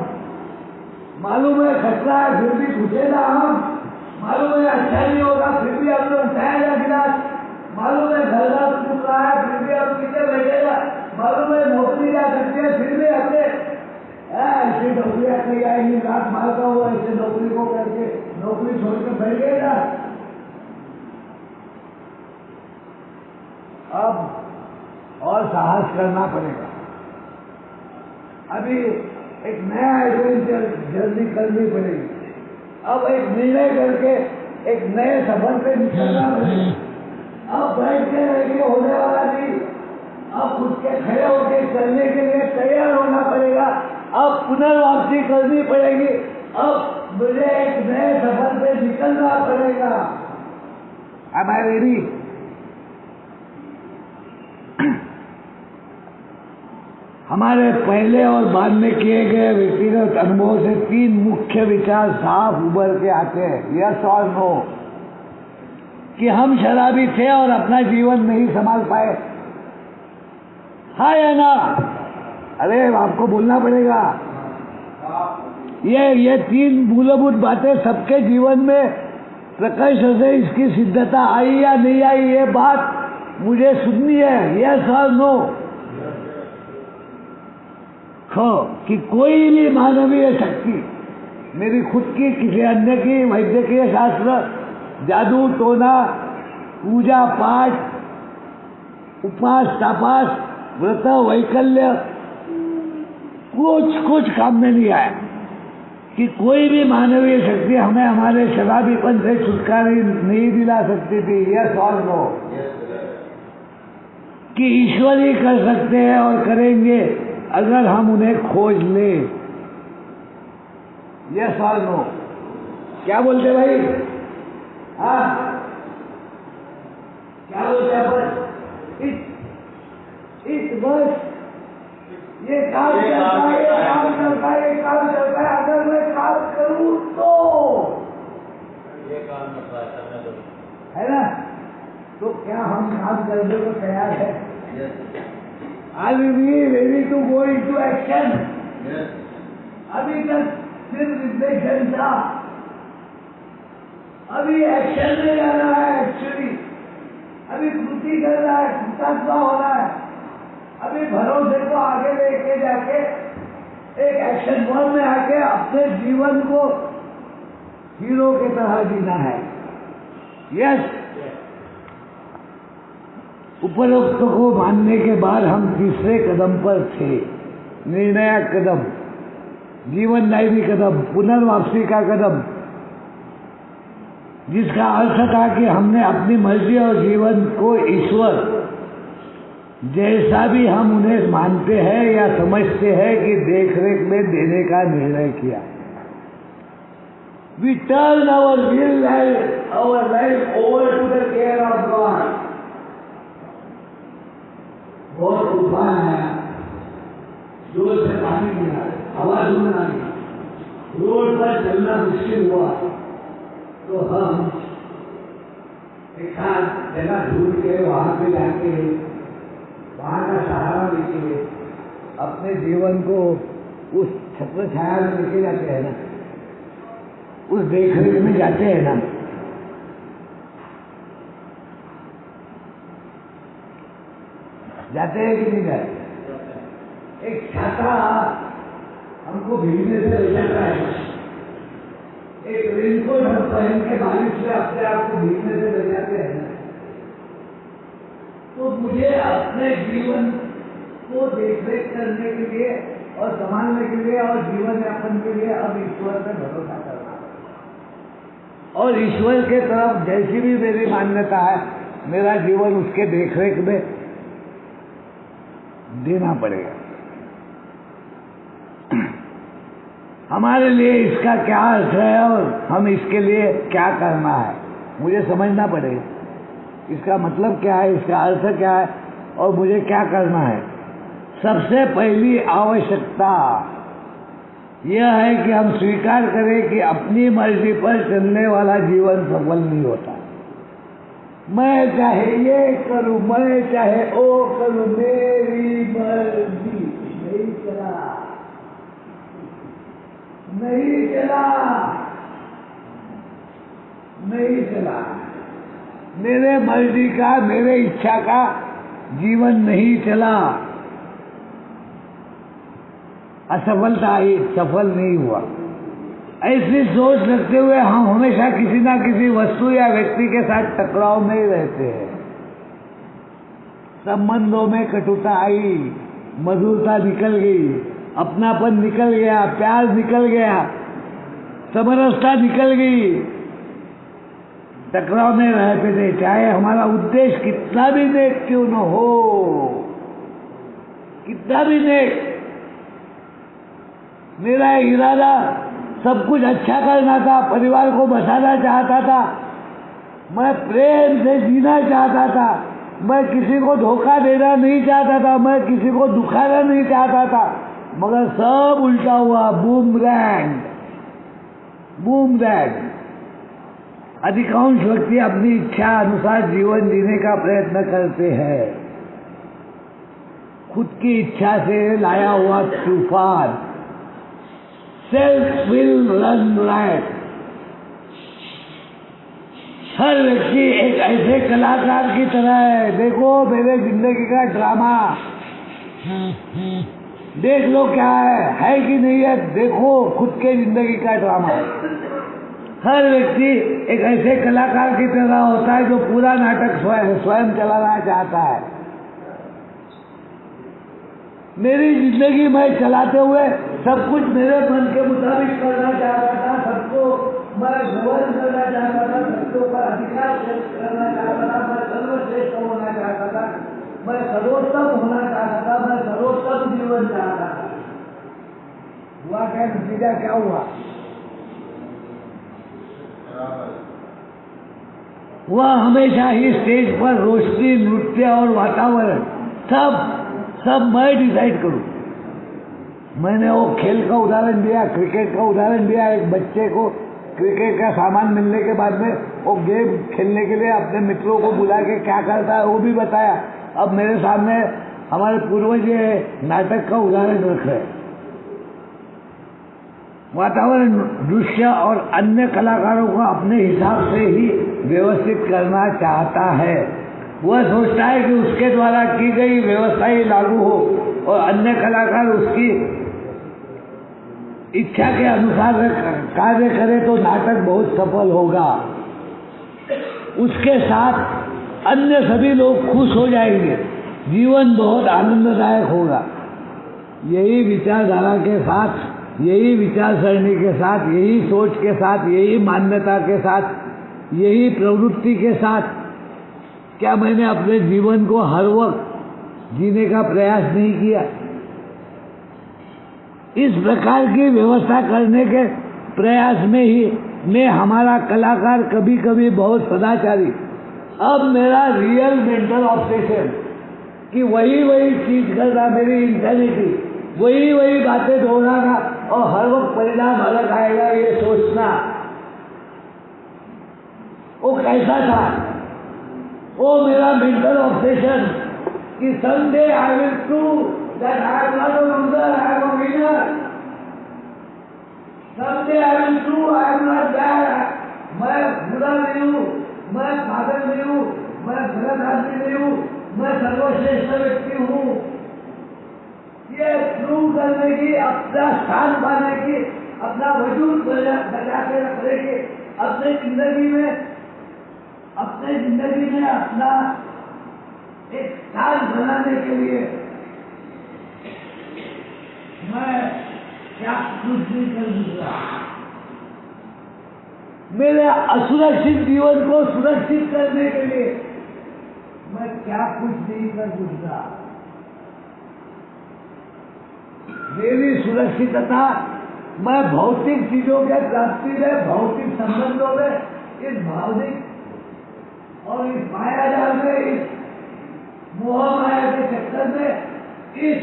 मालूम है खतरा है फिर भी घुसे ना हम, मालूम है अच्छा नहीं होगा फिर भी हमने उठाया ना गिलास, मालूम है धरना टूट रहा है फिर भी हम पीछे बैठेगा, मालूम है नौकरी जा सकती है फिर भी हमने ऐसी नौकरियां कही आएंगी, रात मारता हुआ ऐसे नौकरी को करके नौकरी छोड़कर बैठेगा। अब और साहस करना पड़ेगा। अभी एक नया एडवेंचर जर्नी करनी पड़ेगी। अब एक निर्णय करके एक नए सफर पे निकलना पड़ेगा। अब बैठ के रह के होने वाला नहीं, अब खुद के खड़े होकर चलने के लिए तैयार होना पड़ेगा। अब पुनर्वापसी करनी पड़ेगी। अब मुझे एक नए सफर पे निकलना पड़ेगा। Am I ready? हमारे पहले और बाद में किए गए व्यक्तिगत अनुभव से 3 मुख्य विचार साफ उभर के आते हैं, यस और नो, कि हम शराबी थे और अपना जीवन नहीं संभाल पाए। हाँ या ना? अरे आपको बोलना पड़ेगा। ये 3 मूलभूत बातें सबके जीवन में प्रकर्ष से इसकी सिद्धता आई या नहीं आई, ये बात मुझे सुननी है, यस और नो। कि कोई भी मानवीय शक्ति, मेरी खुद की, किसी अन्य की, वैद्यकीय शास्त्र, जादू टोना, पूजा पाठ, उपास तापास, व्रत वैकल्य, कुछ काम में नहीं आया। कि कोई भी मानवीय शक्ति हमें हमारे शराबीपन से छुटकारा नहीं दिला सकती थी, यस और नो। कि ईश्वर ही कर सकते हैं और करेंगे अगर हम उन्हें खोज लें, यस और नो। क्या बोलते भाई? हाँ क्या बोलते हैं? बस इस बस ये काम चलता है, ये काम चलता है, ये काम चलता है। अगर मैं काम करूं तो ये काम है ना, तो क्या हम काम करने को तैयार है? Are we ready to go into action? अभी तक सिर्फ रिफ्लेक्शन था, अभी एक्शन में जाना है। एक्चुअली अभी कृति करना है, कृतात्मा होना है। अभी भरोसे को आगे लेके जाके एक एक्शन मोड में आके अपने जीवन को हीरो की तरह जीना है, यस। उपरोक्त को मानने के बाद हम तीसरे कदम पर थे, निर्णायक कदम, जीवनदायी कदम, पुनर्वापसी का कदम, जिसका अर्थ था कि हमने अपनी मर्जी और जीवन को ईश्वर जैसा भी हम उन्हें मानते हैं या समझते हैं कि देखरेख में देने का निर्णय किया। We turn our will and our life over to the care of God. बहुत तूफान आया, जोर से पानी गिरा, हवा धूल आई, रोड पर चलना मुश्किल हुआ, तो हम एक साथ जगह ढूंढ के वहां पे जाके वहां का सहारा लेके अपने जीवन को उस छत्र छाया में लेके जाते हैं ना, उस देखरेख में जाते हैं ना। जाते हैं कि नहीं जाते? एक छाता हमको भीगने से बचाता है, एक रेनकोट हम पहन के बारिश से अपने आप को भीगने से बचाते हैं ना। तो मुझे अपने जीवन को देखरेख करने के लिए और संभालने के लिए और जीवन यापन के लिए अब ईश्वर पे भरोसा करना, और ईश्वर के तरफ जैसी भी मेरी मान्यता है, मेरा जीवन उसके देखरेख में देना पड़ेगा। हमारे लिए इसका क्या अर्थ है और हम इसके लिए क्या करना है, मुझे समझना पड़ेगा। इसका मतलब क्या है, इसका अर्थ क्या है और मुझे क्या करना है। सबसे पहली आवश्यकता यह है कि हम स्वीकार करें कि अपनी मर्जी पर चलने वाला जीवन सफल नहीं होता। मैं चाहे ये करूं, मैं चाहे वो करूं, मेरी मर्जी नहीं चला, नहीं चला, नहीं चला। मेरे मर्जी का, मेरे इच्छा का जीवन नहीं चला, असफलता आई, सफल नहीं हुआ। ऐसी सोच रखते हुए हम हमेशा किसी ना किसी वस्तु या व्यक्ति के साथ टकराव में ही रहते हैं। संबंधों में कटुता आई, मधुरता निकल गई, अपनापन निकल गया, प्यार निकल गया, समरसता निकल गई। टकराव में रहते थे, चाहे हमारा उद्देश्य कितना भी नेक क्यों न हो, कितना भी नेक। मेरा इरादा सब कुछ अच्छा करना था, परिवार को बचाना चाहता था, मैं प्रेम से जीना चाहता था, मैं किसी को धोखा देना नहीं चाहता था, मैं किसी को दुखाना नहीं चाहता था, मगर सब उल्टा हुआ। Boomerang, boomerang. अधिकांश व्यक्ति अपनी इच्छा अनुसार जीवन जीने का प्रयत्न करते हैं, खुद की इच्छा से लाया हुआ तूफान। Self will run right. हर व्यक्ति एक ऐसे कलाकार की तरह है। देखो मेरे जिंदगी का ड्रामा, देख लो क्या है कि नहीं है। देखो खुद के जिंदगी का ड्रामा। हर व्यक्ति एक ऐसे कलाकार की तरह होता है जो पूरा नाटक स्वयं चलाना चाहता है। मेरी जिंदगी में चलाते हुए सब कुछ मेरे मन के मुताबिक करना चाहता था, सबको मैं गवर्न करना चाहता था, सबके ऊपर अधिकार करना चाहता था, मैं सर्वश्रेष्ठ होना चाहता था, मैं सर्वोत्तम होना चाहता था, मैं सर्वोत्तम जीवन चाहता था। हुआ क्या? नतीजा क्या हुआ? वह हमेशा ही स्टेज पर रोशनी, नृत्य और वातावरण सब मैं डिसाइड करूं। मैंने वो खेल का उदाहरण दिया, क्रिकेट का उदाहरण दिया। एक बच्चे को क्रिकेट का सामान मिलने के बाद में वो गेम खेलने के लिए अपने मित्रों को बुला के क्या करता है वो भी बताया। अब मेरे सामने हमारे पूर्वज नाटक का उदाहरण रख रहे हैं। वातावरण, दृश्य और अन्य कलाकारों को अपने हिसाब से ही व्यवस्थित करना चाहता है। वह सोचता है कि उसके द्वारा की गई व्यवस्था ही लागू हो और अन्य कलाकार उसकी इच्छा के अनुसार कार्य करे तो नाटक बहुत सफल होगा। उसके साथ अन्य सभी लोग खुश हो जाएंगे, जीवन बहुत आनंददायक होगा। यही विचारधारा के साथ, यही विचारसरणी के साथ, यही सोच के साथ, यही मान्यता के साथ, यही प्रवृत्ति के साथ क्या मैंने अपने जीवन को हर वक्त जीने का प्रयास नहीं किया? इस प्रकार की व्यवस्था करने के प्रयास में ही मैं हमारा कलाकार कभी कभी बहुत सदाचारी, अब मेरा रियल मेंटल ऑब्सेशन कि वही चीज करना, मेरी इंटेलिटी, वही बातें दोहराना और हर वक्त परिणाम अलग आएगा ये सोचना, वो कैसा था? वो मेरा मेंटल ऑब्सेशन कि someday I will prove that I am not a loser, I am a winner. Someday I will prove I am not bad. मैं बुरा नहीं हूँ, मैं पागल नहीं हूँ, मैं गलत आदमी नहीं हूँ, मैं सर्वश्रेष्ठ व्यक्ति हूँ। ये प्रूव करने की, अपना स्थान पाने की, अपना वजूद बचा के रखने की, अपनी जिंदगी में अपना एक स्थान बनाने के लिए मैं क्या कुछ नहीं कर दूंगा। मेरे असुरक्षित जीवन को सुरक्षित करने के लिए मैं क्या कुछ नहीं कर दूंगा। मेरी सुरक्षितता मैं भौतिक चीजों के प्राप्ति में, भौतिक संबंधों में, इस भावनिक और इस मायाजाल में, इस मोह माया के चक्कर में, इस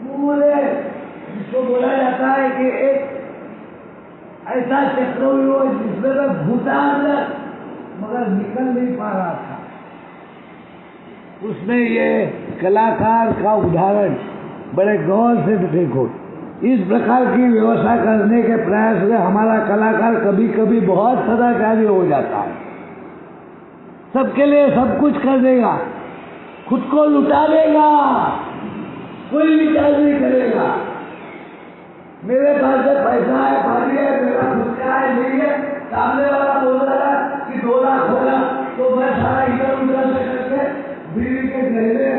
पूरे जिसको बोला जाता है कि एक ऐसा चक्रव्यूह जिसमें मैं घुसा अंदर मगर निकल नहीं पा रहा था। उसमें ये कलाकार का उदाहरण बड़े गौर से देखो। इस प्रकार की व्यवस्था करने के प्रयास में हमारा कलाकार कभी कभी बहुत सदाचारी हो जाता है, सबके लिए सब कुछ कर देगा, खुद को लुटा देगा, कोई विचार नहीं करेगा। मेरे पास में पैसा है, पानी है, मेरा खुद का है, नहीं है। सामने वाला बोल रहा है कि 2 लाख होगा तो मैं सारा इधर उधर से करके बीवी के गहने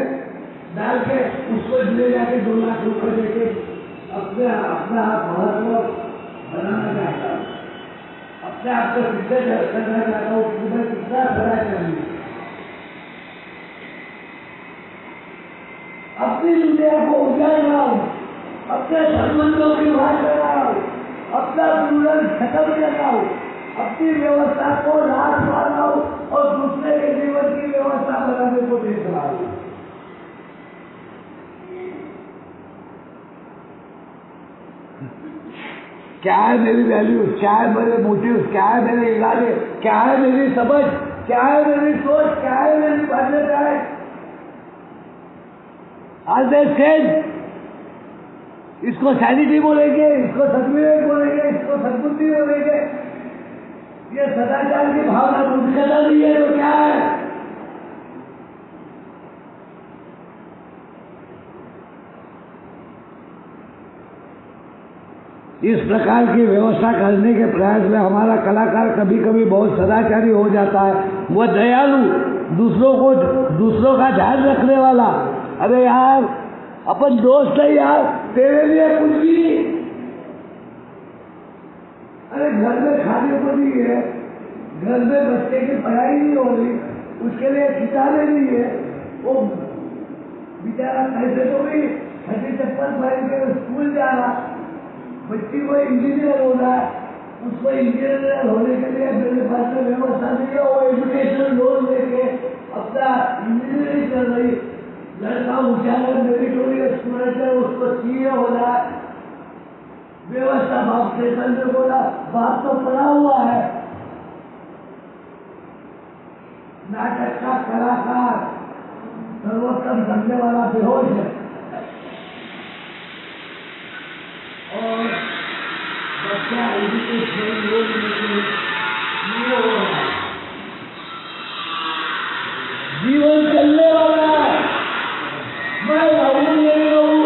डाल के उसको ले जाके 2 लाख रुपए देके अपना महत्व बनाना चाहता हूँ, अपने आप को सिद्ध करना चाहता हूँ कि मैं कितना खड़ा चाहिए। अपनी दुनिया को उजाड़ रहा हूँ, अपने संबंधों की बात कर रहा हूँ, अपना जीवन खत्म कर रहा हूँ, अपनी व्यवस्था को रास मार रहा हूँ और दूसरे के जीवन की व्यवस्था बनाने को देख रहा हूँ। क्या है मेरी वैल्यू, क्या है मेरे मोटिव, क्या है मेरे इरादे, क्या है मेरी समझ, क्या है मेरी सोच, क्या है मेरी मान्यताएं? आज देख इसको सैनिटी बोलेंगे, इसको सद्विवेक बोलेंगे, इसको सद्बुद्धि बोलेंगे। ये सदाचार की भावना बुद्धिमत्ता नहीं है तो क्या है? इस प्रकार की व्यवस्था करने के प्रयास में हमारा कलाकार कभी कभी बहुत सदाचारी हो जाता है, वह दयालु, दूसरों का ध्यान रखने वाला। अरे यार अपन दोस्त है यार, तेरे लिए कुछ भी। अरे घर में खाने को नहीं है, घर में बच्चे की पढ़ाई नहीं हो रही, उसके लिए किताबें नहीं है, वो बेचारा कैसे तो भी छठी चप्पल पहन के स्कूल जा रहा। बच्ची को इंजीनियर होना है, उसको इंजीनियर होने के लिए मेरे पास में व्यवस्था नहीं है। वो एजुकेशन लोन लेके अपना इंजीनियरिंग कर रही, लड़का होशियार मेरिटोरियस स्टूडेंट है, उसको सीए होना है। व्यवस्था बाप स्टेशन में बोला, बाप तो पड़ा हुआ है। नाटक का कलाकार सर्वोत्तम समझने वाला बेहोश है और बच्चा एजुकेशन लोन हो रहा है। जीवन चलने वाला है, मैं रहूं नहीं रहूं,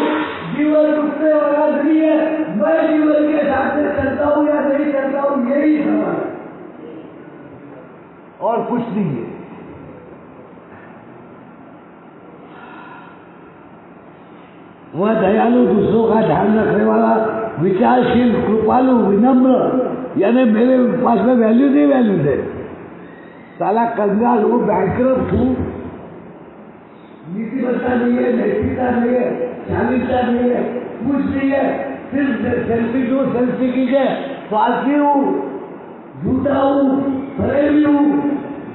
जीवन रुकने वाला नहीं है। मैं जीवन के साथ में चलता हूं या नहीं चलता हूं, यही सवाल है और कुछ नहीं है। वह दयालु, दूसरों का ध्यान रखने वाला, विचारशील, कृपालु, विनम्र, यानी मेरे पास में वैल्यू नहीं वैल्यू दे, साला कंगाल हूँ, बैंकरप्ट हूँ, नीतिमत्ता नहीं है, नैतिकता नहीं है, शालीनता नहीं है, कुछ नहीं है, सिर्फ सेल्फी दो, सेल्फी कीजिए, स्वार्थी हूँ, झूठा हूँ, फरेबी हूँ,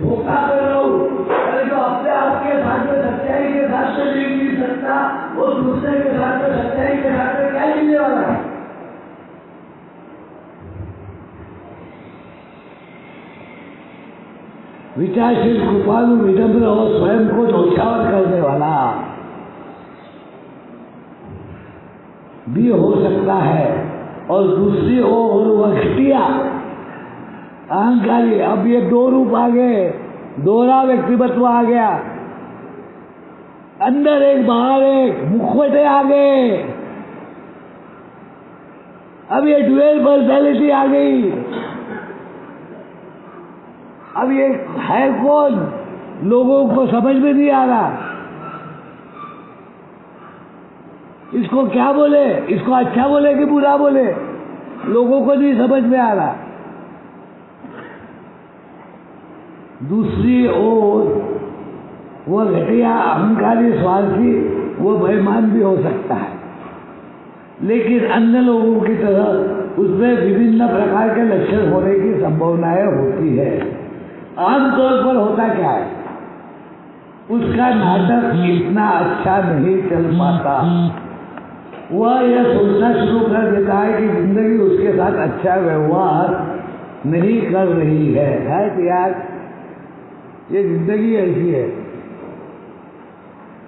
धोखा कर रहा हूँ। अरे तो अपने आपके साथ में सच्चाई के साथ में नहीं मिल सकता, वो दूसरे के साथ में सच्चाई के साथ में क्या मिलने वाला है? विचारशील, कृपालु, विनम्र और स्वयं को न्यौछावर करने वाला भी हो सकता है, और दूसरी ओर वह घटिया, अहंकारी, अब ये दो रूप आ गए, दोहरा व्यक्तिमत्व आ गया, अंदर एक बाहर एक, मुखवटे आ गए, अब ये ड्यूअल पर्सनैलिटी आ गई। अब ये है कौन, लोगों को समझ में नहीं आ रहा, इसको क्या बोले, इसको अच्छा बोले कि बुरा बोले, लोगों को नहीं समझ में आ रहा। दूसरी ओर वह घटिया, अहंकारी, स्वार्थी, वो बेईमान भी हो सकता है, लेकिन अन्य लोगों की तरह उसमें विभिन्न प्रकार के लक्षण होने की संभावनाएं होती है। आमतौर पर होता क्या है, उसका नाटक इतना अच्छा नहीं चल पाता, वह यह सोचना शुरू कर देता है कि जिंदगी उसके साथ अच्छा व्यवहार नहीं कर रही है। तो यार ये जिंदगी ऐसी है,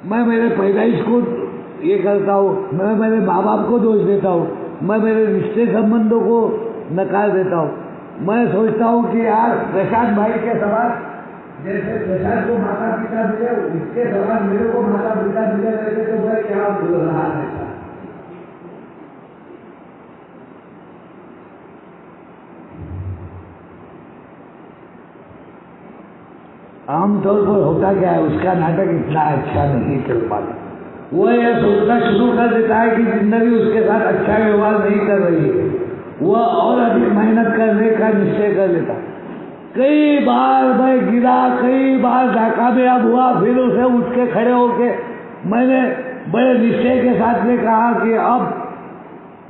मैं मेरे पैदाइश को ये करता हूँ, मैं मेरे माँ बाप को दोष देता हूँ, मैं मेरे रिश्ते संबंधों को नकार देता हूँ। मैं सोचता हूँ कि यार प्रशांत भाई के समान, जैसे प्रशांत को माता पिता मिले, उसके समान मेरे को माता पिता मिले रहते तो मैं क्या बोल रहा था। आमतौर पर होता क्या है, उसका नाटक इतना अच्छा नहीं चल पाता, वह यह सोचना शुरू कर देता है कि जिंदगी उसके साथ अच्छा व्यवहार नहीं कर रही है, वह और अधिक मेहनत करने का निश्चय कर लेता। कई बार मैं गिरा, कई बार नाकामयाब हुआ, फिर उसे उठ के खड़े होके मैंने बड़े निश्चय के साथ में कहा कि अब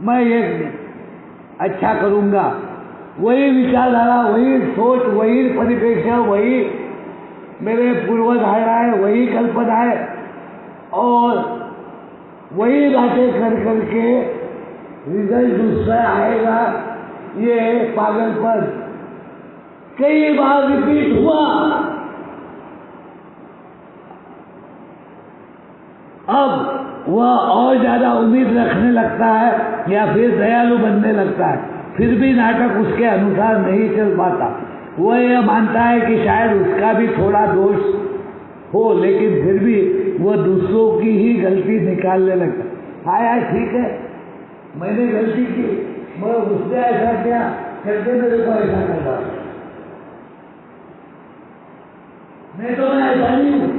मैं ये अच्छा करूँगा। वही विचारधारा, वही सोच, वही परिप्रेक्ष्य, वही मेरे पूर्वधारणाएं, वही कल्पनाएं और वही बातें कर करके रिजल्ट दूसरा आएगा। ये पागलपन कई बार रिपीट हुआ। अब वह और ज्यादा उम्मीद रखने लगता है या फिर दयालु बनने लगता है, फिर भी नाटक उसके अनुसार नहीं चल पाता। वह यह मानता है कि शायद उसका भी थोड़ा दोष हो, लेकिन फिर भी वह दूसरों की ही गलती निकालने लगता है। हाँ यार ठीक है, मैंने गलती की, मैं उसने ऐसा किया करके मेरे को ऐसा कर रहा, मैं तो मैं ऐसा नहीं हूँ,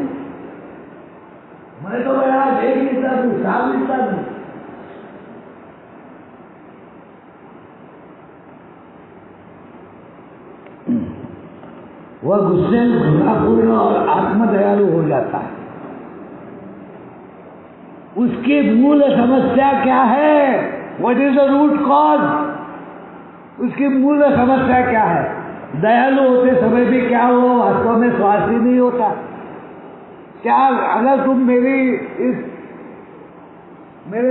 मैं तो बड़ा देख लिखता हूँ, साफ लिखता हूँ। वह गुस्से, घृणापूर्ण और आत्मदयालु हो जाता है। उसकी मूल समस्या क्या है? What is the root cause? उसकी मूल समस्या क्या है? दयालु होते समय भी क्या वो वास्तव में स्वार्थी नहीं होता? क्या अगर तुम मेरे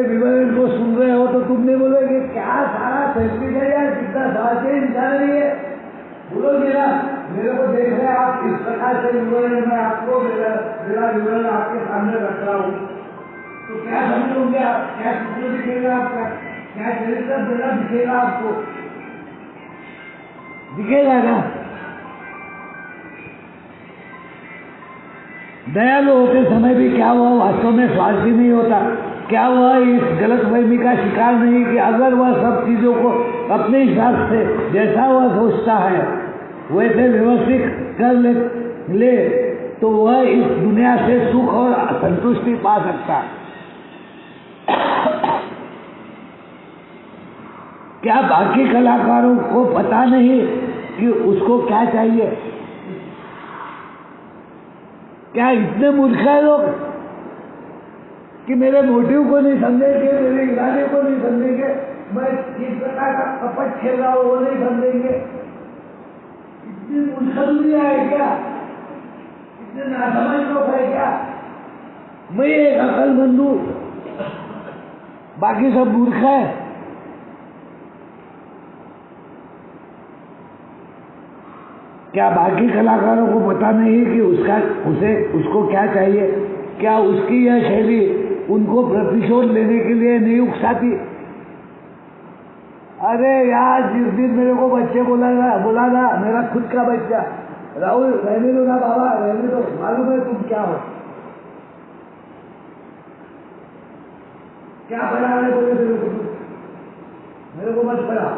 विवरण को सुन रहे हो तो तुम नहीं बोलोगे क्या सारा सेल्फी है यार, कितना स्वार्थी इंसान नहीं है? बोलोगे ना, मेरे को देख रहे आप इस प्रकार से विवरण में आपको मेरा विवरण आपके सामने रख रहा हूँ, तो क्या समझोगे आप? क्या चित्र दिखेगा आपका? क्या चरित्र मेरा दिखेगा आपको? दिखेगा ना? दयालु होते समय भी क्या वह वास्तव में स्वार्थी नहीं होता? क्या वह इस गलतफहमी का शिकार नहीं कि अगर वह सब चीजों को अपने हिसाब से जैसा वह सोचता है वैसे व्यवस्थित कर ले तो वह इस दुनिया से सुख और संतुष्टि पा सकता है? क्या बाकी कलाकारों को पता नहीं कि उसको क्या चाहिए? क्या इतने मूर्ख है लोग कि मेरे मोटिव को नहीं समझेंगे, मेरे इरादे को नहीं समझेंगे, मैं किस प्रकार का कपट खेल रहा हूं वो नहीं समझेंगे? इतनी मूर्ख दुनिया है क्या? इतने नासमझ लोग है क्या? मैं एक अकलमंद हूं, बाकी सब मूर्ख है। क्या बाकी कलाकारों को पता नहीं कि उसको क्या चाहिए? क्या उसकी यह शैली उनको प्रतिशोध लेने के लिए नहीं उकसाती? अरे यार, जिस दिन मेरे को बच्चे बोला था, मेरा खुद का बच्चा, राहुल रहने दो ना बाबा, रहने दो, मालूम है तुम क्या हो, क्या पढ़ा रहे बोले मेरे को मत पढ़ा।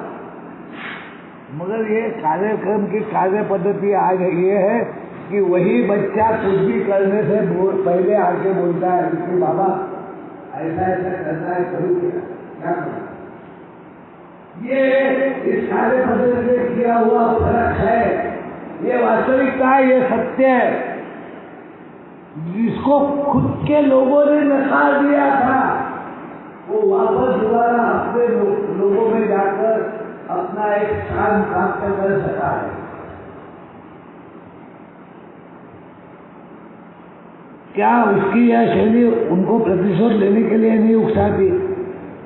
मगर ये कार्यक्रम की कार्य पद्धति आज ये है कि वही बच्चा कुछ भी करने से पहले आके बोलता है कि बाबा ऐसा ऐसा करना है, करूँ क्या करना? ये इस कार्य पद्धति में किया हुआ फर्क है, ये वास्तविकता है, ये सत्य है, जिसको खुद के लोगों ने नकार दिया था वो वापस दोबारा अपने लोगों में जाकर अपना एक स्थान प्राप्त कर सका है। क्या उसकी यह शैली उनको प्रतिशोध लेने के लिए नहीं उकसाती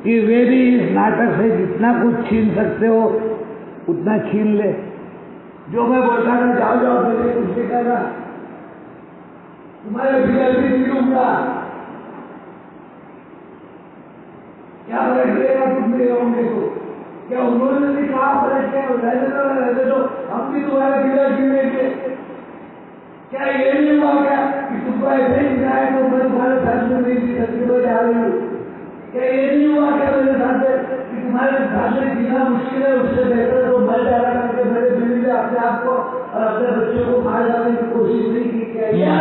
कि वे भी इस नाटक से जितना कुछ छीन सकते हो उतना छीन ले? जो मैं बोलता था जाओ जाओ मेरे कुछ नहीं करना, तुम्हारे बिगड़ भी नहीं लूंगा, क्या फर्क पड़ेगा तुम मेरे होंगे तो? क्या उन्होंने भी कहा फर्क क्या? रहने दो, हम भी तुम्हारे बिगड़ गिरेंगे। क्या ये नहीं हुआ क्या कि तुमको ऐसे ही जाए तो मैं तुम्हारे साथ में नहीं जी सकती, मैं जा रही हूँ? क्या ये नहीं हुआ क्या मेरे साथ कि तुम्हारे साथ में जीना मुश्किल है, उससे बेहतर तो मैं ज्यादा करके मेरे दिल्ली में अपने आप को और अपने बच्चों को मार डालने की कोशिश नहीं की? क्या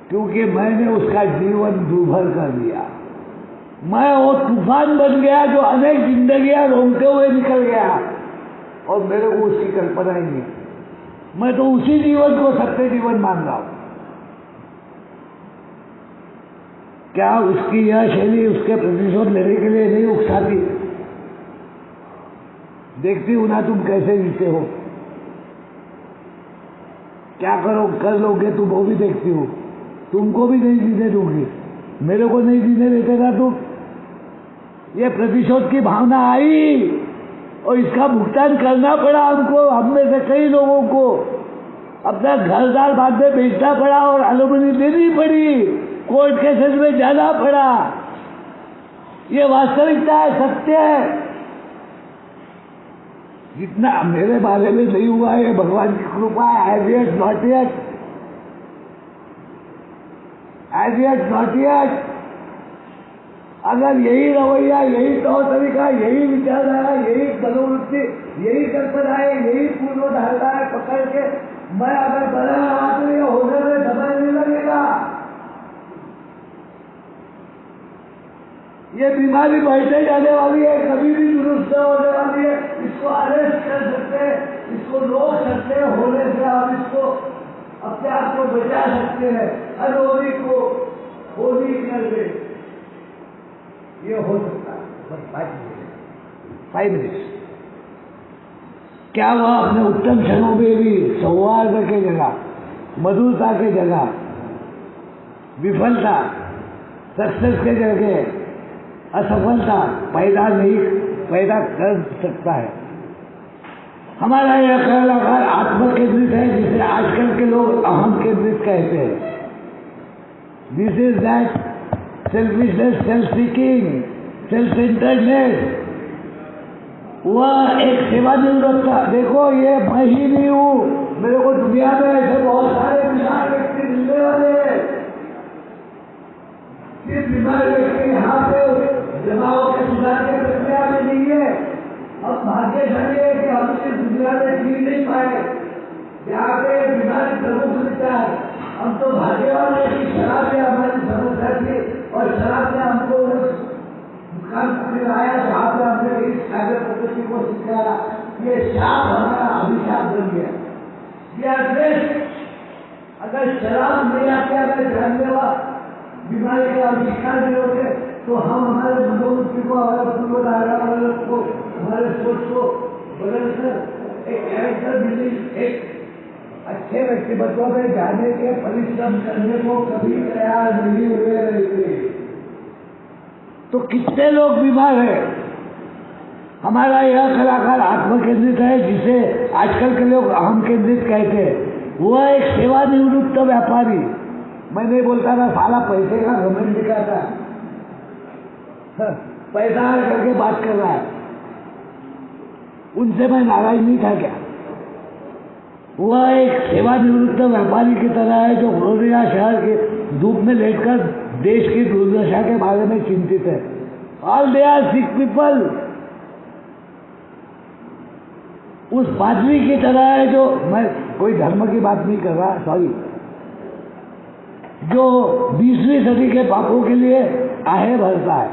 क्योंकि मैंने उसका जीवन दूभर कर दिया, मैं वो तूफान बन गया जो अनेक जिंदगियां रोकते हुए निकल गया और मेरे को उसकी कल्पना ही नहीं। मैं तो उसी जीवन को सत्य जीवन मान रहा हूं। क्या उसकी यह शैली उसके प्रतिशोध लेने के लिए नहीं उकसाती? देखती हूं ना तुम कैसे जीते हो, क्या कर लोगे तुम, वो भी देखती हूँ। तुमको भी नहीं जीने दूंगी, मेरे को नहीं जीने देतेगा तुम। ये प्रतिशोध की भावना आई और इसका भुगतान करना पड़ा हमको, हम में से कई लोगों को अपना घर-दार बाद में बेचना पड़ा और एलुमनी देनी पड़ी, कोर्ट केसेस में जाना पड़ा। ये वास्तविकता है, सत्य है। जितना मेरे बारे में नहीं हुआ है, भगवान की कृपा है। As yet not yet. अगर यही रवैया, यही तौर तरीका, यही विचारधारा, यही मनोवृत्ति, यही कल्पनाएं, यही पूर्व धारणाएं पकड़ के मैं अगर बना रहा तो ये होने में समय नहीं लगेगा। ये बीमारी बढ़ते जाने वाली है, कभी भी दुरुस्त होने वाली है। इसको अरेस्ट कर सकते हैं, इसको रोक सकते हैं, होने से आप इसको अपने आप को बचा सकते हैं। हर होली को होली कर दे, ये हो सकता है। बस 5 मिनट्स। क्या वह अपने उत्तम क्षणों में भी सौहार्द के जगह, मधुरता के जगह, विफलता, सक्सेस के जगह असफलता पैदा कर सकता है? हमारा यह कलाकार आत्मकेंद्रित है, जिसे आजकल के लोग अहम केंद्रित कहते हैं। This is that selfishness, self seeking, self centredness. वह एक सेवानिवृत्त, देखो ये मैं ही नहीं हूँ, मेरे को दुनिया में ऐसे बहुत सारे बीमार व्यक्ति मिलने वाले हैं। सिर्फ बीमार व्यक्ति यहाँ पे जमाओं के सुधार की प्रक्रिया में नहीं है। अब भाग्यशाली है कि हम इस दुनिया में जी नहीं पाए, यहाँ पे बीमारी प्रमुख मिलता है। हम तो भाग्यवान है कि शराब हमारी समस्या व्यक्ति को सिखाया, ये शाप हमारा अभिशाप बन गया। अगर शराब नहीं आते, अगर जानलेवा बीमारी का आविष्कार नहीं होते, तो हम हमारे मनोवृत्ति को, हमारे पूर्वधारा को, हमारे सोच को बदलकर एक कैरेक्टर बिल्डिंग, एक अच्छे व्यक्तित्व में जाने के परिश्रम करने को कभी तैयार नहीं हुए रहते। तो कितने लोग बीमार हैं। हमारा यह कलाकार आत्म केंद्रित है, जिसे आजकल के लोग अहम केंद्रित कहते हैं। वह एक सेवानिवृत्त व्यापारी, मैं नहीं बोलता था साला पैसे का घमंड दिखाता, पैसा करके बात कर रहा है, उनसे मैं नाराज नहीं था क्या। वह एक सेवानिवृत्त व्यापारी की तरह है, जो फ्लोरिडा शहर के धूप में लेटकर देश की दुर्दशा के बारे में चिंतित है। All they are sick people. उस पादरी की तरह है, जो, मैं कोई धर्म की बात नहीं कर रहा, सॉरी, जो 20वीं सदी के पापों के लिए आहे भरता है।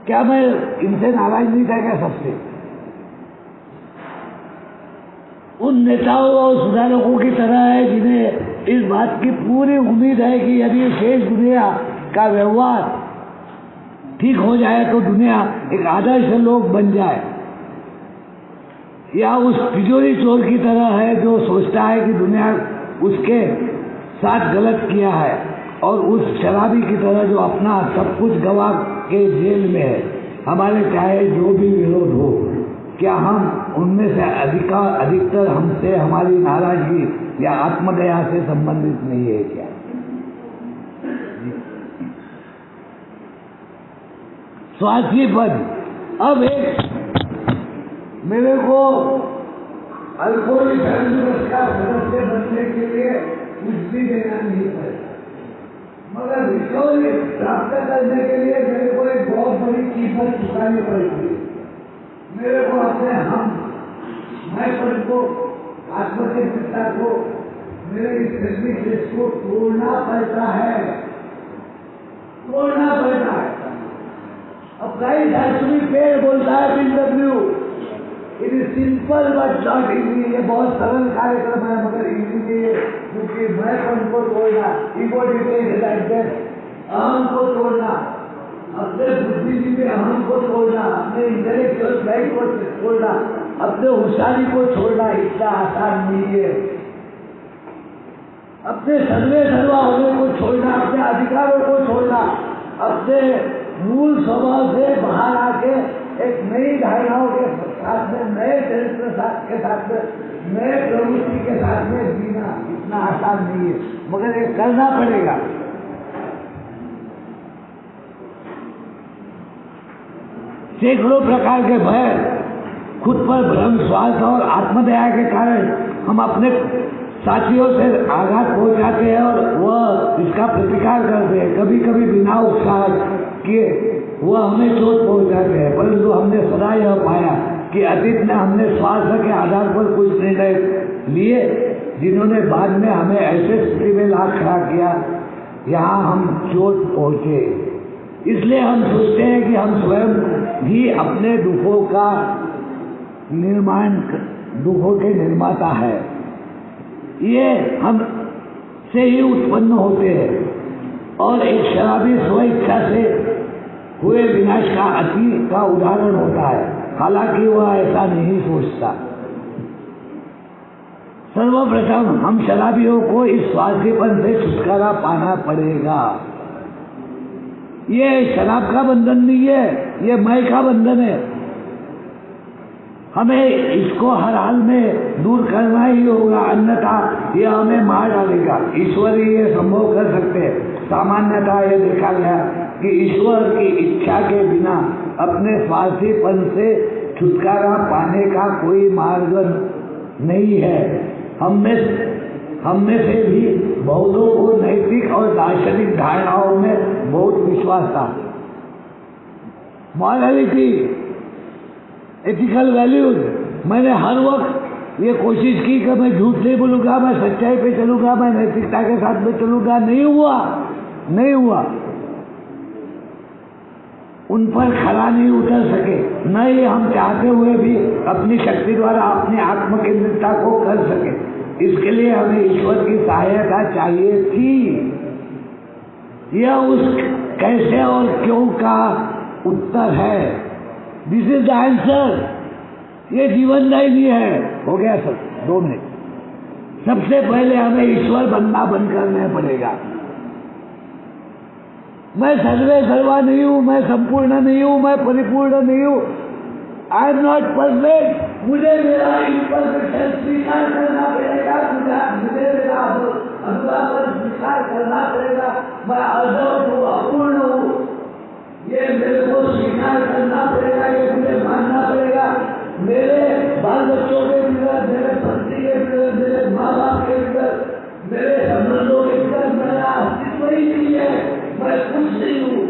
क्या मैं इनसे नाराज नहीं था क्या? सबसे। उन नेताओं और सुधारकों की तरह है, जिन्हें इस बात की पूरी उम्मीद है कि यदि शेष दुनिया का व्यवहार ठीक हो जाए तो दुनिया एक आदर्श लोग बन जाए। या उस तिजोरी चोर की तरह है, जो सोचता है कि दुनिया उसके साथ गलत किया है, और उस शराबी की तरह जो अपना सब कुछ गवा के जेल में है। हमारे चाहे जो भी विरोध हो, क्या हम उनमें से अधिकतर हमसे हमारी नाराजगी या आत्मदया से संबंधित नहीं है क्या? स्वार्थी पद। अब एक मेरे को अल्कोहल धर्म दिवस का सदस्य बनने के लिए कुछ भी देना नहीं पड़ेगा, मगर रिकवरी प्राप्त करने के लिए मेरे को एक बहुत बड़ी कीमत चुकानी पड़ेगी। मेरे को अपने मैं को, आत्म के पिता को, मेरे इस धर्मी देश को तोड़ना पड़ता है, तोड़ना पड़ता है। अब कई दार्शनिक पेड़ बोलता है BW, it is simple but not easy. ये बहुत सरल कार्यक्रम है, मगर इजी के, क्योंकि मैं को तोड़ना, ईगो डिटेल अहम को तोड़ना, अपने बुद्धिजीवी अहम को तोड़ना, अपने इंटेलेक्चुअल प्राइड को तोड़ना, अपने होशियारी को छोड़ना इतना आसान नहीं है। अपने सर्वे सर्वा होने को छोड़ना, अपने अधिकारों को छोड़ना, अपने मूल स्वभाव से बाहर आके एक नई धारणाओं के साथ में, नए चरित्र के साथ में, नए प्रवृत्ति के साथ में जीना इतना आसान नहीं है, मगर ये करना पड़ेगा। सैकड़ों प्रकार के भय, खुद पर भ्रम, स्वार्थ और आत्मदया के कारण हम अपने साथियों से आघात पहुंचाते हैं और वह इसका प्रतिकार करते हैं। कभी कभी बिना उत्साह किए वह हमें चोट पहुंचाते हैं, परंतु हमने सदा यह पाया कि अतीत में हमने स्वार्थ के आधार पर कुछ निर्णय लिए, जिन्होंने बाद में हमें ऐसे स्थिति में ला खड़ा किया यहाँ हम चोट पहुंचे। इसलिए हम सोचते हैं कि हम स्वयं ही अपने दुखों के निर्माता है। ये हम से ही उत्पन्न होते हैं और एक शराबी स्वेच्छा से हुए विनाश का अति का उदाहरण होता है, हालांकि वह ऐसा नहीं सोचता। सर्वप्रथम हम शराबियों को इस स्वार्थीपन से छुटकारा पाना पड़ेगा। ये शराब का बंधन नहीं है, ये मैं का बंधन है। हमें इसको हर हाल में दूर करना ही होगा, अन्यथा यह हमें मार डालेगा। ईश्वर ही ये संभव कर सकते हैं। सामान्यतः ये देखा गया कि ईश्वर की इच्छा के बिना अपने स्वार्थीपन से छुटकारा पाने का कोई मार्ग नहीं है। हम में से भी बहुतों को नैतिक और दार्शनिक धारणाओं में बहुत विश्वास था। मॉरलिटी, एथिकल वैल्यूज, मैंने हर वक्त ये कोशिश की कि मैं झूठ नहीं बोलूँगा, मैं सच्चाई पे चलूँगा, मैं नैतिकता के साथ में चलूँगा। नहीं हुआ। उन पर खरा नहीं उतर सके, न ही हम चाहते हुए भी अपनी शक्ति द्वारा अपनी आत्म केंद्रितता को कर सके। इसके लिए हमें ईश्वर की सहायता चाहिए थी। यह उस कैसे और क्यों का उत्तर है। This is the answer. ये जीवनदायी है। हो गया सर 2 मिनट। सबसे पहले हमें ईश्वर बनना बंद करना पड़ेगा। मैं सर्वे सर्वा नहीं हूं, मैं संपूर्ण नहीं हूं, मैं परिपूर्ण नहीं हूं। I am not perfect. मुझे मेरा इम्परफेक्शन स्वीकार करना पड़ेगा। मुझे मेरा अधूरापन स्वीकार करना पड़ेगा। मैं अधूर हूँ, अपूर्ण हूँ, ये मेरे को स्वीकार करना पड़ेगा। ये मुझे मानना पड़ेगा। मेरे बाल बच्चों के अंदर, मेरे पत्नी के अंदर, मेरे माँ बाप के अंदर, मेरे संबंधों के अंदर मेरा अस्तित्व ही नहीं है। मैं कुछ नहीं हूँ,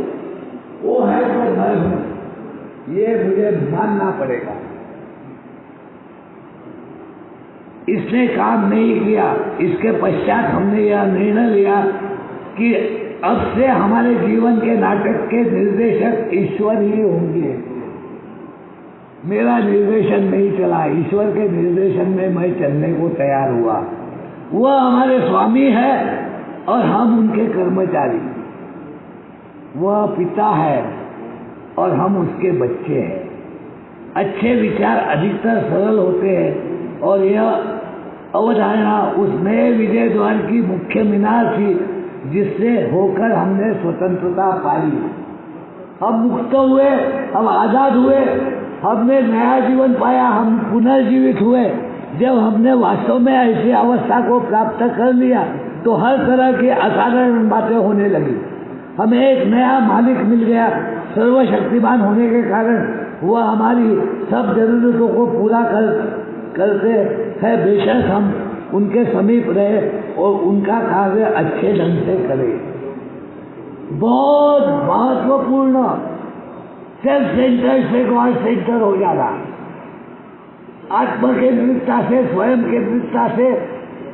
वो है तो मैं हूँ। ये मुझे मानना पड़ेगा। इसने काम नहीं किया। इसके पश्चात हमने यह निर्णय लिया कि अब से हमारे जीवन के नाटक के निर्देशक ईश्वर ही होंगे। मेरा निर्देशन नहीं चला, ईश्वर के निर्देशन में मैं चलने को तैयार हुआ। वह हमारे स्वामी है और हम उनके कर्मचारी। वह पिता है और हम उसके बच्चे हैं। अच्छे विचार अधिकतर सरल होते हैं और यह अवधारणा उस नए विजय द्वार की मुख्य मीनार थी जिससे होकर हमने स्वतंत्रता पाई। हम मुक्त हुए, हम आजाद हुए, हमने नया जीवन पाया, हम पुनर्जीवित हुए। जब हमने वास्तव में ऐसी अवस्था को प्राप्त कर लिया तो हर तरह की असाधारण बातें होने लगी। हमें एक नया मालिक मिल गया। सर्वशक्तिमान होने के कारण वह हमारी सब जरूरतों को पूरा करते हैं, बेशक हम उनके समीप रहे और उनका कार्य अच्छे ढंग से करें। बहुत महत्वपूर्ण। सेल्फ सेंटर से गॉड सेंटर हो जाना। आत्म केंद्रितता से, स्वयं केंद्रितता से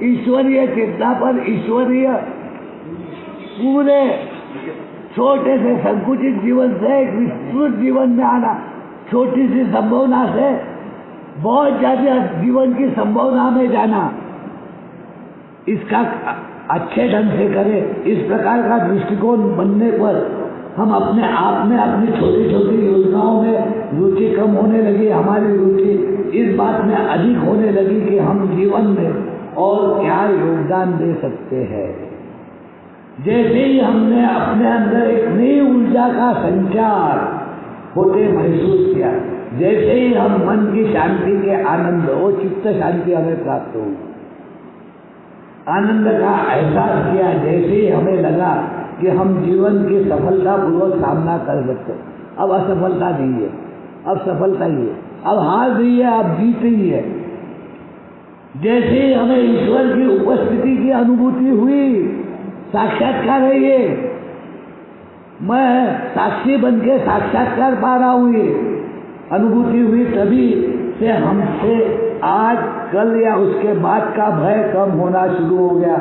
ईश्वरीय चेतना पर, ईश्वरीय पूरे छोटे से संकुचित जीवन से एक विस्तृत जीवन में आना। छोटी सी संभावना से बहुत ज्यादा जीवन की संभावना में जाना। इसका अच्छे ढंग से करें। इस प्रकार का दृष्टिकोण बनने पर हम अपने आप में अपनी छोटी छोटी योजनाओं में रुचि कम होने लगी। हमारी रुचि इस बात में अधिक होने लगी कि हम जीवन में और क्या योगदान दे सकते हैं। जैसे ही हमने अपने अंदर एक नई ऊर्जा का संचार होते महसूस किया, जैसे ही हम मन की शांति के आनंद और चित्त शांति हमें प्राप्त हुई, आनंद का एहसास किया, जैसे ही हमें लगा कि हम जीवन की सफलता पूर्वक सामना कर सकते। अब असफलता नहीं है, अब सफलता ही है। अब हार नहीं है, अब जीत ही है। जैसे ही हमें ईश्वर की उपस्थिति की अनुभूति हुई, साक्षात्कार है ये, मैं साक्षी बन के साक्षात्कार पा रहा हूँ, ये अनुभूति हुई, तभी से हमसे आज कल या उसके बाद का भय कम होना शुरू हो गया।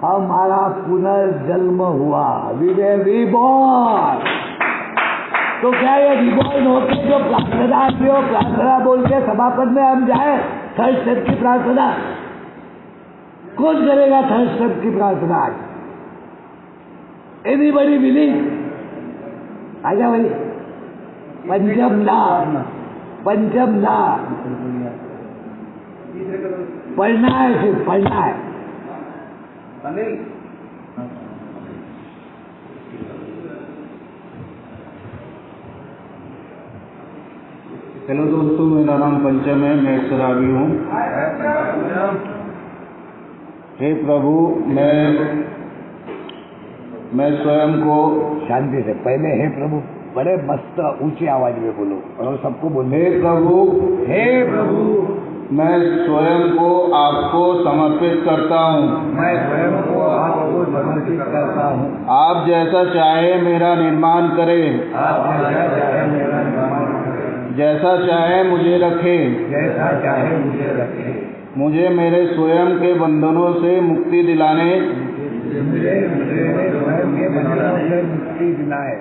हमारा पुनर्जन्म हुआ। रिबॉर्न। तो क्या ये रिबॉर्न होके जो प्रार्थना की हो, प्रार्थना बोल के समापन में हम जाए थर्ड स्टेप की प्रार्थना? कौन करेगा थर्ड स्टेप की प्रार्थना आज? Anybody willing? आजा भाई। पंचम ला पढ़ना है, सिर्फ पढ़ना है। हेलो दोस्तों, मेरा नाम पंचम है, मैं शराबी हूँ। हे प्रभु, मैं स्वयं को शांति से पहले हे प्रभु बड़े मस्त ऊंची आवाज में बोलो और सबको बोले हे प्रभु मैं स्वयं को आपको समर्पित करता हूँ। मैं स्वयं को आपको समर्पित करता हूँ। आप जैसा चाहे मेरा निर्माण करें। आप जैसा चाहे मेरा निर्माण करें। जैसा चाहे मुझे रखे। जैसा चाहे मुझे रखे। मुझे मेरे स्वयं के बंधनों से मुक्ति दिलाने। मुझे स्वयं के बंधनों से मुक्ति दिलाए।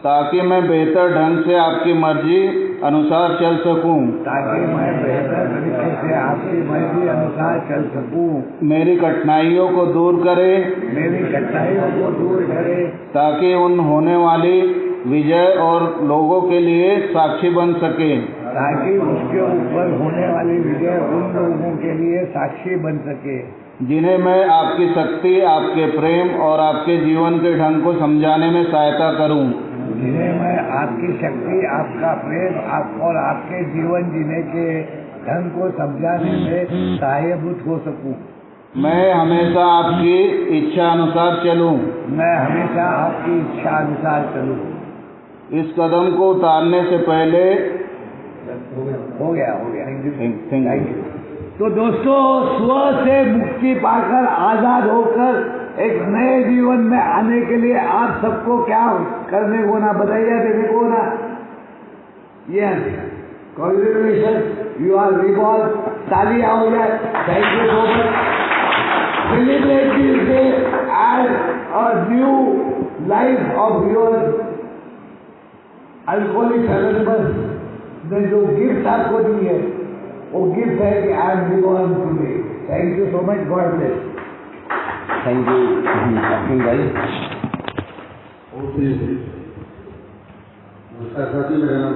ताकि मैं बेहतर ढंग से आपकी मर्जी अनुसार चल सकूं। ताकि मैं बेहतर तरीके से आपकी मर्जी अनुसार चल सकूं। मेरी कठिनाइयों को दूर करे, मेरी कठिनाइयों को दूर करे, ताकि उन होने वाली विजय और लोगों के लिए साक्षी बन सके। ताकि उसके ऊपर होने वाली विजय उन लोगों के लिए साक्षी बन सके जिन्हें मैं आपकी शक्ति, आपके प्रेम और आपके जीवन के ढंग को समझाने में सहायता करूं। जिन्हें मैं आपकी शक्ति, आपका प्रेम, और आपके जीवन जीने के ढंग को समझाने में सहायभूत हो सकूं। मैं हमेशा आपकी इच्छा अनुसार चलूं। मैं हमेशा आपकी इच्छा अनुसार चलूं। इस कदम को उतारने से पहले हो गया। Thank you. तो दोस्तों, स्व से मुक्ति पाकर आजाद होकर एक नए जीवन में आने के लिए आप सबको क्या करने को ना, बताइए देने को ना। Yes, congratulation, you are revolve. तालियां हो जाए। Thank you so much. Celebrate this day as a new life of your alcoholic anonymous ने जो गिफ्ट आपको दी है, वो गिफ्ट है कि I am revolve today. Thank you so much. God bless. Thank you भाई। नमस्कार साथी, मेरा नाम